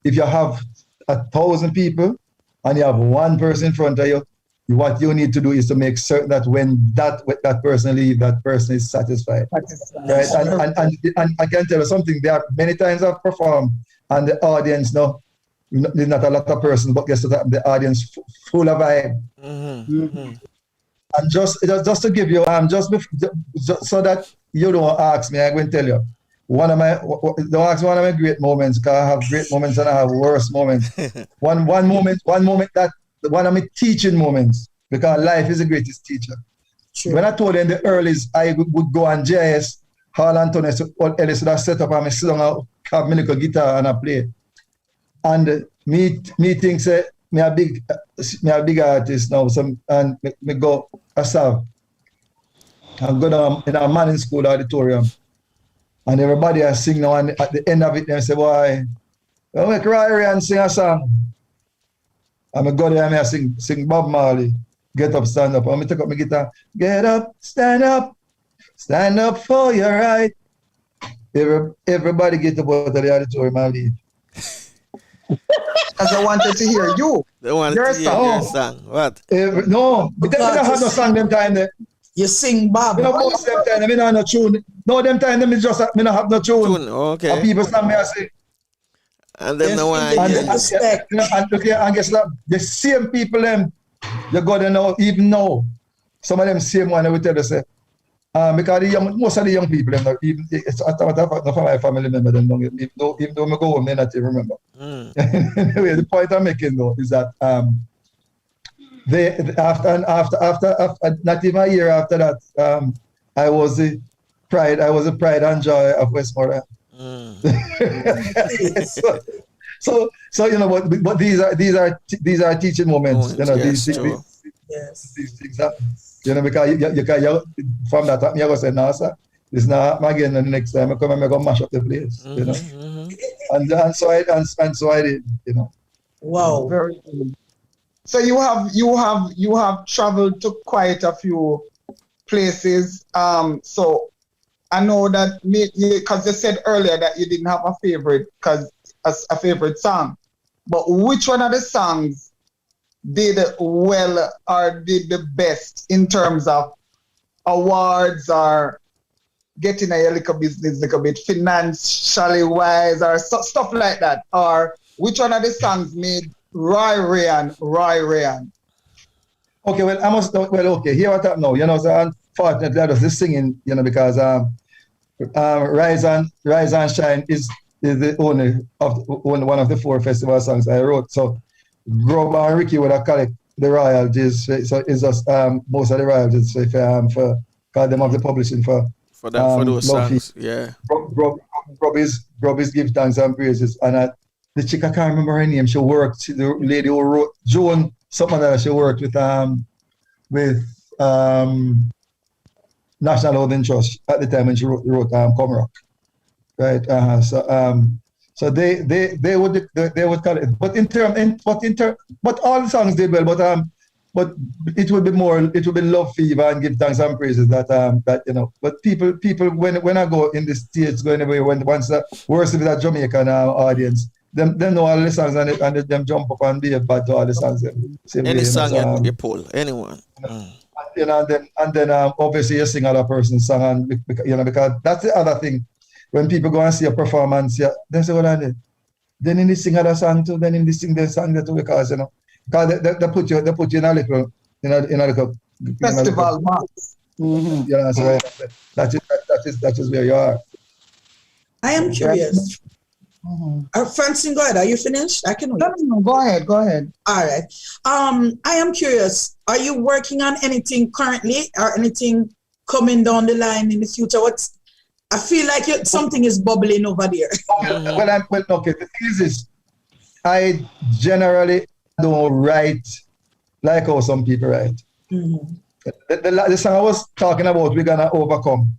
if you have 1,000 people and you have one person in front of you, what you need to do is to make certain that when that person leaves, that person is satisfied. Right? And I can tell you something. There are many times I've performed and the audience there's not a lot of persons, but guess what? The audience full of vibe. And just to give you just so that you don't ask me, I'm going to tell you. Don't ask me one of my great moments, because I have great moments and I have worse moments. one moment that one of my teaching moments, because life is the greatest teacher. Sure. When I told them the earlies I would go on JS, Hall Anthony Ellis would have set up and I sit down and have my little guitar and I play. And me think say me a big artist now, and me go Asav. I'm go down in a manning school auditorium. And everybody is sing now, and at the end of it, they say, boy, I'll make Rayn sing a song. And I go there and I sing Bob Marley. get up, stand up. And I take up my guitar, get up, stand up for your right. Everybody get up out of the auditorium and leave. Because I wanted to hear you. They want Your to hear song. your song. What? No, but they don't have no song them time there. You sing Bob. You know, most them time, I mean, I no tune. No, them time, them is just, me not have no tune. Tune, okay. And people stand me and say, And then no one. and, Yeah. Respect. and look here, and guess what? The same people, them, you got to know, even now, some of them same one, I will tell you, say, because the young, most of the young people, them, even, it's a matter of fact, my family member, them, even though I go home, they not even remember. Anyway, the point I'm making, though, is that they after not even a year after that, I was the pride and joy of Westmoreland. So you know, but these are teaching moments. You know, yes, these things happen. You know, because you from that time you go say, no, sir, it's not happen again. And the next time I come and I go mash up the place. You know, and so I did. You know. Wow. Very good. So you have traveled to quite a few places. So I know that because you said earlier that you didn't have a favorite song, but which one of the songs did well or did the best in terms of awards or getting a little business, little bit financially wise or stuff like that? Or which one of the songs made Rayn? Okay, well, I must. Well, okay. Here what happened now. You know, so unfortunately, I was just singing. You know, because Rise and Shine is the one of the 4 festival songs I wrote. So Grub and Ricky would have collect the royalties. So it's just most of the royalties for call them of the publishing for those Luffy. songs. Yeah. Grub is give thanks and praises. And the chick, I can't remember her name. She worked. The lady who wrote Joan. Something that she worked with National Housing Trust at the time when she wrote Comrock, right? So they would call it. But all the songs did well. But it would be Love Fever and Give Thanks and Praises that you know. But people when I go in the States going away once the worst of that Jamaican audience. Them know all the songs and them jump up and be bad to all the songs. Any song you pull, anyone. You know, and then obviously you sing other person's song, and you know, because that's the other thing. When people go and see a performance, yeah, they say, "What I did." Then in the sing other song too. Then in the sing the song too, because you know, because they put you in a little festival marks. You know, so that is where you are. I am curious. Francine, go ahead. Are you finished? I can wait. No, go ahead. All right. I am curious. Are you working on anything currently, or anything coming down the line in the future? I feel like something is bubbling over there. Well, okay. The thing is this: I generally don't write like how some people write. The song I was talking about, We're Gonna Overcome.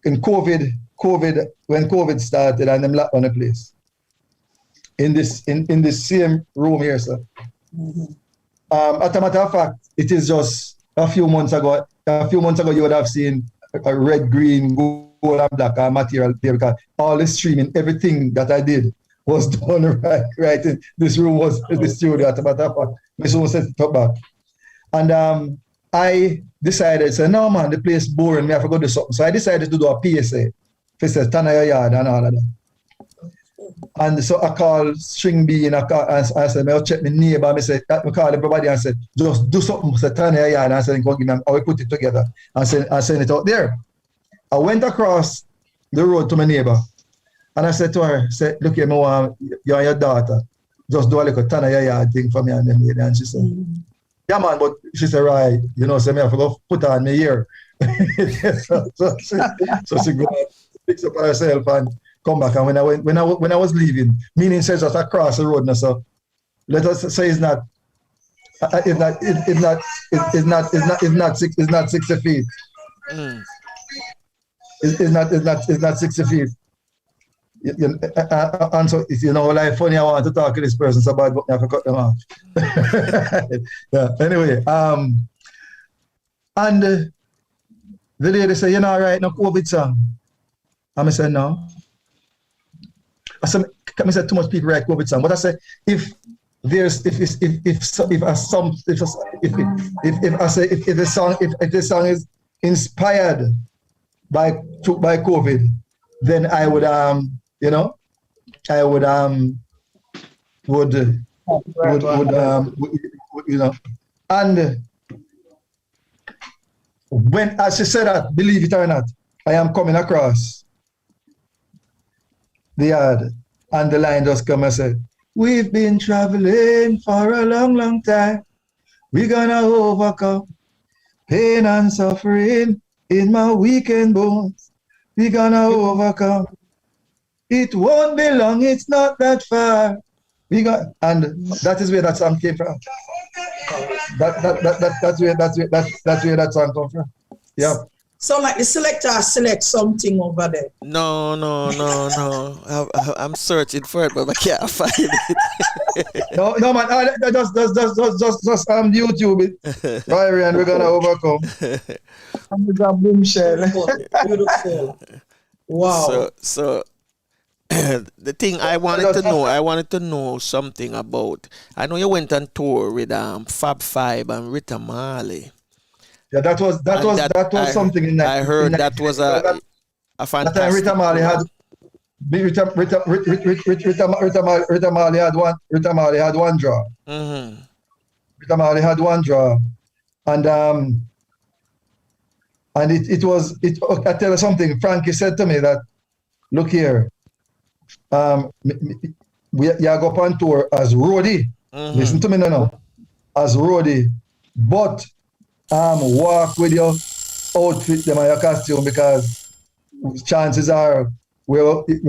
In COVID, when COVID started, and them locked on the place. In this same room here, sir. As a matter of fact, it is just a few months ago, you would have seen a red, green, gold, and black material there, because all the streaming, everything that I did was done right in this room was the studio. As a matter of fact, my son set it up back. And I decided, say, no man, the place boring, me have to go do something. So I decided to do a PSA. They said, turn your yard and all of that. And so I called String B and I said, I'll check my neighbor. I called everybody and said, just do something, say, turn your yard. And I said, go give me, I will put it together and send it out there. I went across the road to my neighbor and I said to her, look here, you and your daughter, just do a little turn your yard thing for me and them lady. And she said, yeah man, but she said, right, you know, so I have to go put on me here. so she go fix up herself and come back. And when I was leaving, meaning says just across the road now, so let us say it's not 60 feet. It's not 60 feet. and so like funny. I want to talk to this person so bad, but I have to cut them off. Yeah. Anyway, and the lady said, "You're not writing no COVID song." And I said, "No." I said, "Too much people write COVID song." But I said, if the song is inspired by COVID, then I would and when, as she said that, believe it or not, I am coming across the yard and the line just come and say, "We've been traveling for a long, long time. We're gonna overcome pain and suffering in my weekend bones. We're gonna overcome. It won't be long, it's not that far." And that is where that song came from. That's where that song come from. Yeah. So like the selector select something over there. No. I'm searching for it, but I can't find it. No, man. Just YouTube it. Rayn, we're gonna overcome. Beautiful. Wow. So the thing I wanted to know something about. I know you went on tour with Fab Five and Rita Marley. Yeah, that was something in that. I heard that was a fantastic. That time Rita Marley had one draw. Mm-hmm. Rita Marley had one draw, and it was. I tell you something. Frankie said to me that, "Look here, you go up on tour as roadie. Mm-hmm. Listen to me now, as roadie, but walk with your outfit, them and your costume, because chances are we'll get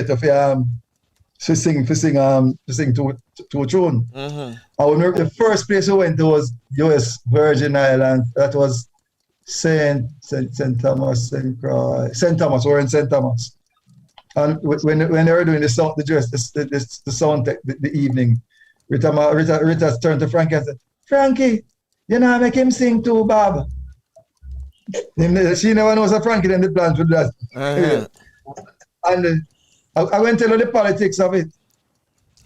to sing to a tune." Mm-hmm. I remember the first place we went to was US Virgin Islands. That was St. Thomas. We're in St. Thomas. And when they were doing the sound tech, the evening, Rita turned to Frankie and said, "Frankie, make him sing too, Bob." She never knows a Frankie, then the plans with that. Uh-huh. And I went to tell her the politics of it.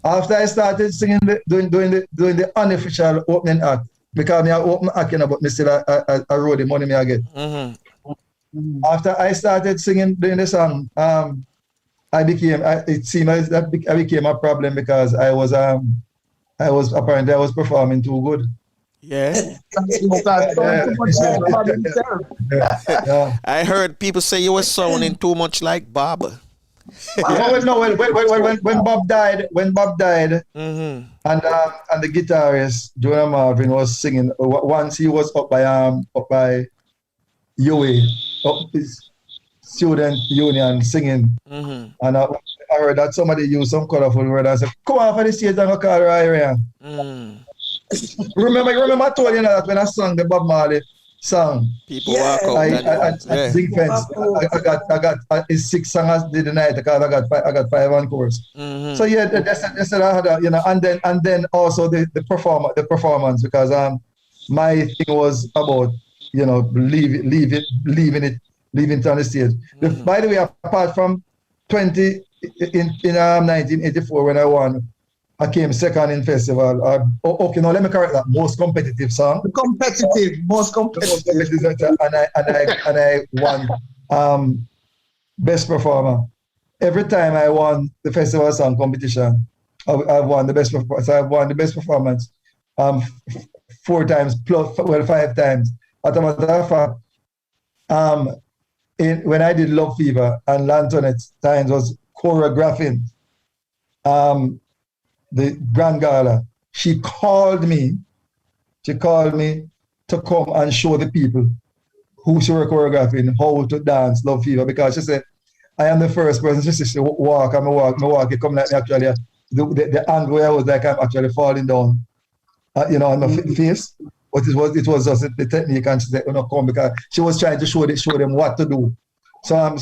After I started singing, doing the unofficial opening act, because I open act, but me still a roadie money me I get. Mm-hmm. After I started singing, doing the song, it seemed as that I became a problem because I was performing too good. Yeah. Yeah. I heard people say you were sounding too much like Bob. When Bob died, Mm-hmm. and the guitarist Jonah Marvin was singing. Once he was up by UA, up his student union singing, Mm-hmm. and I heard that somebody used some colorful word and said, "Come on for the stage and go call Rayn." Mm. Remember I told you that when I sang the Bob Marley song, People walk out. I big fence. I got his 6 songs did the night because I got 5 encores. Mm-hmm. So yeah, that's I had and then also the performance because my thing was about leaving it on the stage. Mm-hmm. By the way, apart from in 1984 when I won, I came second in festival. Okay, now let me correct that. Most competitive song. Most competitive. And I won best performer. Every time I won the festival song competition, I've won the best performance. I've won the best performance 4 times plus 5 times. As a matter of fact, when I did Love Fever and Lantoinette Times was choreographing the Grand Gala, she called me to come and show the people who she were choreographing how to dance Love Fever, because she said, "I am the first person." She said, walk, it come like me actually, the angle where I was like I'm actually falling down, on my face. But it was just the technique, and she said, come, because she was trying to show them what to do So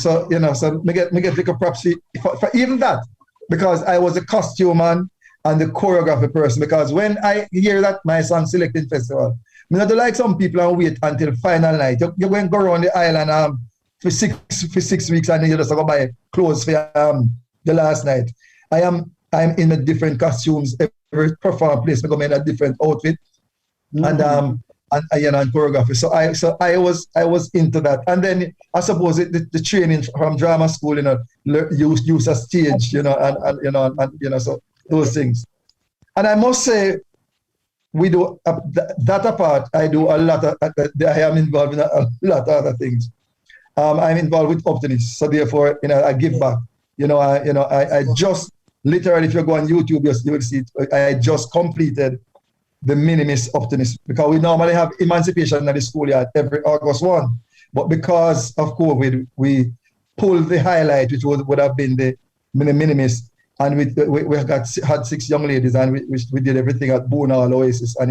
me get little props for even that, because I was a costume man and the choreography person. Because when I hear that my song selected festival, me not like some people and wait until final night. You're going to go around the island for 6 weeks and then you just go buy clothes for the last night. I'm in the different costumes every perform place. I go in a different outfit and choreography. So I was into that. And then I suppose the training from drama school, use a stage, and so those things. And I must say, we do that apart. I do a lot of. I am involved in a lot of other things. I'm involved with Optimists, so therefore, I give back. I just literally, if you go on YouTube, you will see it. I just completed the Minimis Optimist, because we normally have emancipation at the schoolyard every August 1. But because of COVID, we pulled the highlight, which would have been the Minimis. And we had 6 young ladies, and we did everything at Boonall Oasis. And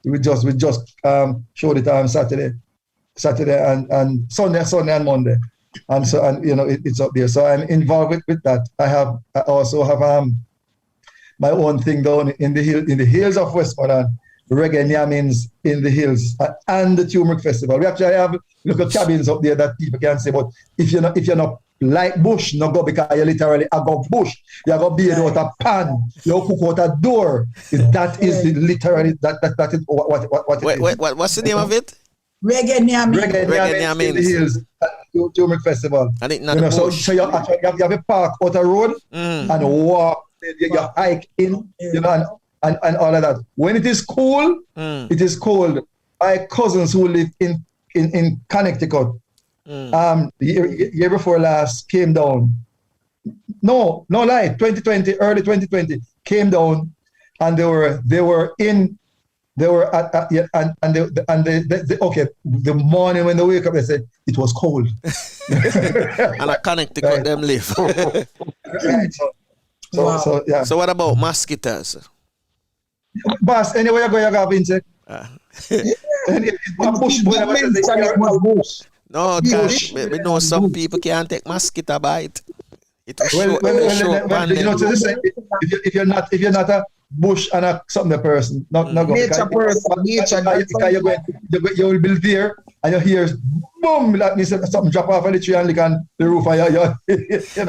we just showed it on Saturday and Sunday and Monday. And so, it's up there. So I'm involved with that. I also have my own thing down in the hills of Westmoreland, Reggae Nyamins in the hills, and the Turmeric Festival. We actually have little cabins up there that people can say, but if you're not like bush, no go, because you literally go bush. You go beard out a pan, you cook out a door. That is literally that is what it is. What's the name of it? Reggae Nyamins. Reggae Nyamins in the hills at the Turmeric Festival. And it not so you have a park out a road and walk. You hike in, and all of that. When it is cold, it is cold. My cousins who live in Connecticut, the year before last, came down. No lie, 2020, early 2020, came down, and they were the morning when they wake up, they said it was cold. And I Connecticut them live. Right. So yeah. So what about mosquitoes? Boss, anywhere you go, you got insect. No, gosh, we know some people can't take mosquito bite. It will show. If you're not a bush and a something person, not go. Nature person, you will be there and you hear boom, that means something drop off of the tree and lick on the roof of your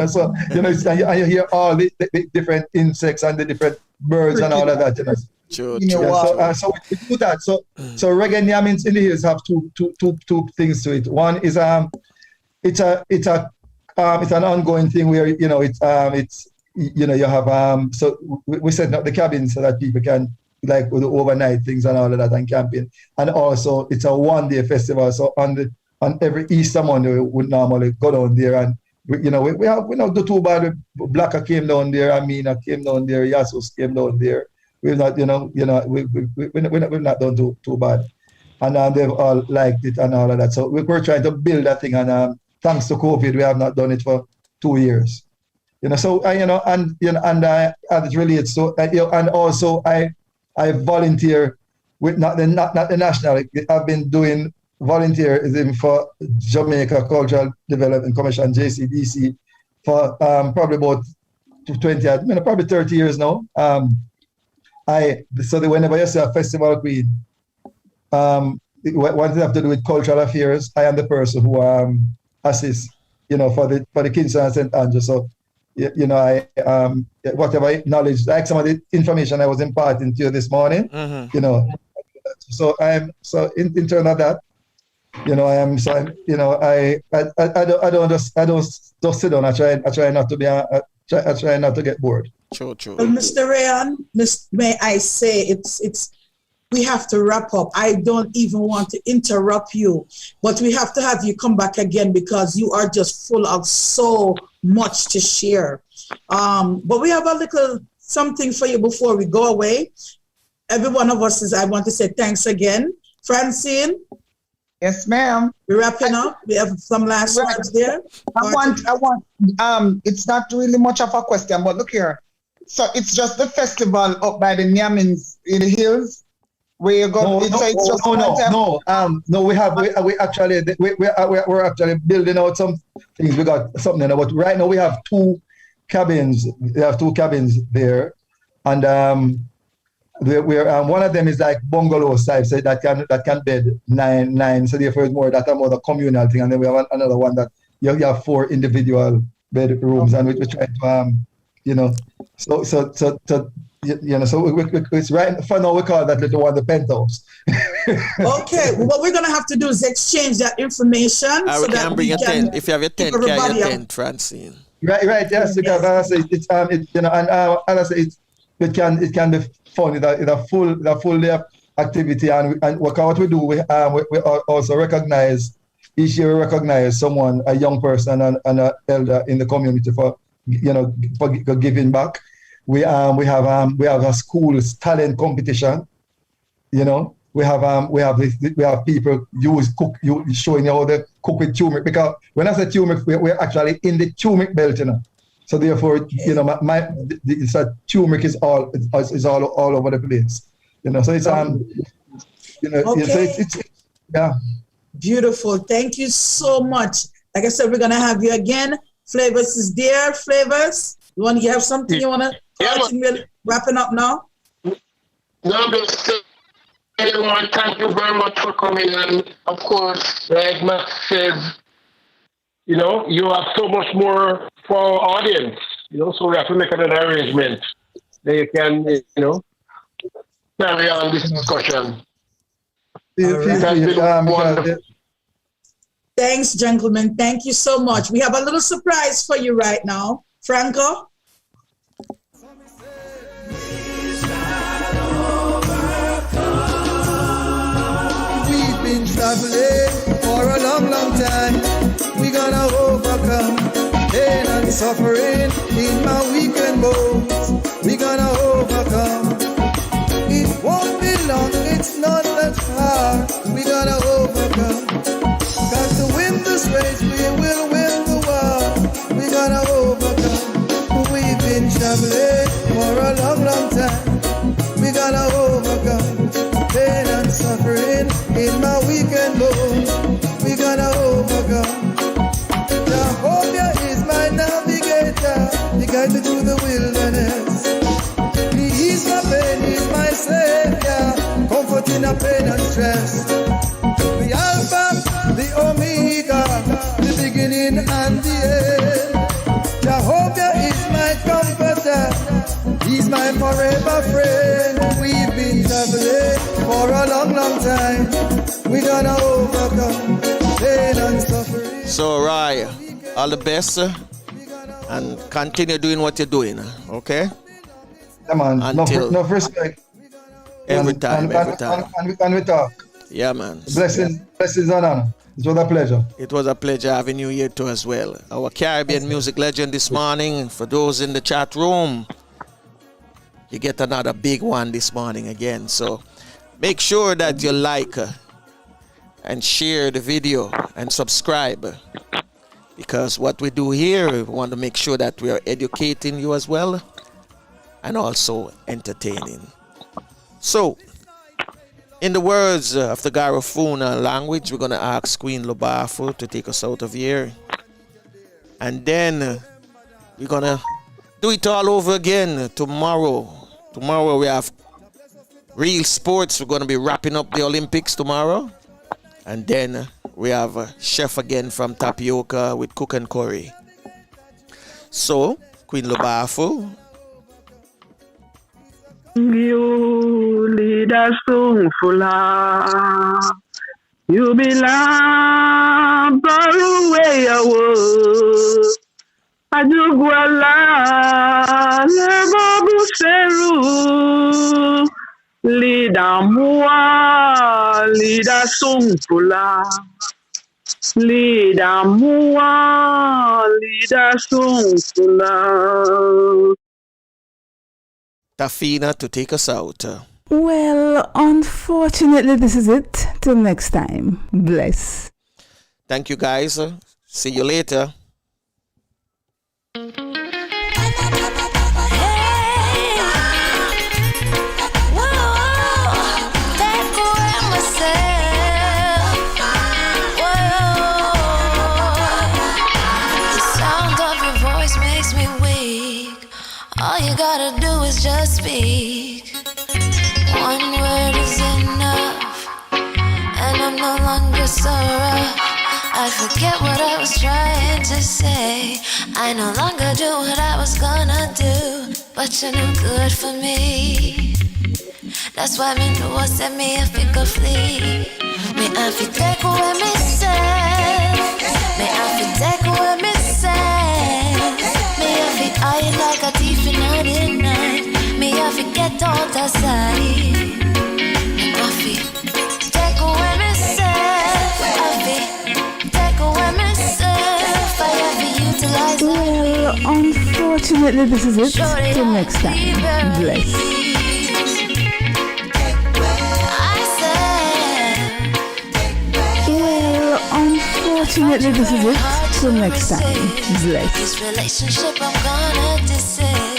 so and you hear all the different insects and the different birds and all of that. True. So we do that. So Reggae Nyamins in the hills have two things to it. One is it's an ongoing thing where it's you have so we set up the cabins so that people can like do overnight things and all of that and camping. And also it's a one-day festival. So on every Easter Monday we would normally go down there, and we not do too bad. Blacker came down there, Amina came down there, Yasus came down there. We've not we've not done too bad. And they've all liked it and all of that. So we're trying to build that thing, and thanks to COVID we have not done it for 2 years. So I as it relates to and also I volunteer with not the national. I've been doing volunteerism for Jamaica Cultural Development Commission, JCDC, for probably about probably 30 years now. Whenever you say a festival queen, one thing I have to do with cultural affairs, I am the person who assists, for the Kingston and St. Andrew. So I whatever knowledge, like some of the information I was imparting to you this morning, So in terms of that, I don't just sit down. I try not to be I try not to get bored. True. Well, Mr. Rayon, may I say it's we have to wrap up. I don't even want to interrupt you, but we have to have you come back again because you are just full of so much to share. But we have a little something for you before we go away. Every one of us I want to say thanks again. Francine? Yes, ma'am. We're wrapping up. We have some last words there. I want, it's not really much of a question, but look here. So it's just the festival up by the Nyamins in the hills. Where you go? No, So it's just one time. no. We actually we're actually building out some things. We got something, but right now we have two cabins. We have two cabins there, and we're one of them is like bungalow size, so that can bed nine. So therefore, it's more that more the communal thing, and then we have another one that you have 4 individual bedrooms, and we try to so it's right for now we call that little one the penthouse. Okay, what we're gonna have to do is exchange that information so that bring we a can tent. If you have your tent, carry your tent, Francine. Right, yes, because as I say, it's and I say it can be fun. It's a full day of activity, and what we do, we also recognize each year. We recognize someone, a young person and an elder in the community for giving back. We have a school's talent competition. We have people showing you how they cook with turmeric, because when I say turmeric, we're actually in the turmeric belt, So therefore, turmeric is all over the place, So it's it's yeah. Beautiful. Thank you so much. Like I said, we're gonna have you again. Flavors is there. Flavors, you have something you wanna? We're wrapping up now. No, just everyone, thank you very much for coming. And of course, like Max says, you have so much more for our audience, so we have to make an arrangement. They can, carry on this discussion. Thanks, gentlemen. Thank you so much. We have a little surprise for you right now. Franco? We've been traveling for a long time. We're gonna overcome pain and suffering in my weekend boat. We're gonna overcome. It won't be long, it's not that hard. We're gonna overcome. Got to win this race, we will win the war. We're gonna overcome. We've been traveling for a long time. We're gonna overcome pain and suffering in my weekend boat. We're gonna overcome. Jehovah is my navigator, the guide me through the wilderness. He is my pain, he's my savior, comforting a pain and stress. The Alpha, the Omega, the beginning and the end. Jehovah is my comforter, he's my forever friend. We've been traveling for a long time. We're gonna overcome pain and suffering. So, Raya, all the best, and continue doing what you're doing, okay? Yeah, man. Until no respect. Every time. And we talk. Yeah, man. Blessings and honor. It was a pleasure. It was a pleasure having you here too as well. Our Caribbean music legend this morning. For those in the chat room, you get another big one this morning again. So make sure that you like and share the video and subscribe, because what we do here, we want to make sure that we are educating you as well and also entertaining. So, in the words of the Garifuna language, we're going to ask Queen Lubafu to take us out of here. And then we're going to do it all over again tomorrow. Tomorrow we have real sports. We're going to be wrapping up the Olympics tomorrow. And then we have a chef again from Tapioca with Cook and Curry. So, Queen Lubafu. You lead us so full. You belong far away away. Ajuguala Lebabu Seru. Lida Mua, Lida Sungfula. Lida Mua, Lida Sungfula. Tafina to take us out. Well, unfortunately, this is it. Till next time. Bless. Thank you, guys. See you later. All you gotta do is just speak. One word is enough, and I'm no longer so rough. I forget what I was trying to say. I no longer do what I was gonna do, but you're no good for me. That's why me know I said me if you could flee. Me have to take away me say. Me have to take away me say. Me have to hide like a thief in the night. Me have to get out of sight. Me have to take away me self. I have to take away myself. I have to utilize. Well, unfortunately, this is it. Till next time. Bless. Unfortunately, this is it. Till next time. Bless. This relationship I'm gonna desist.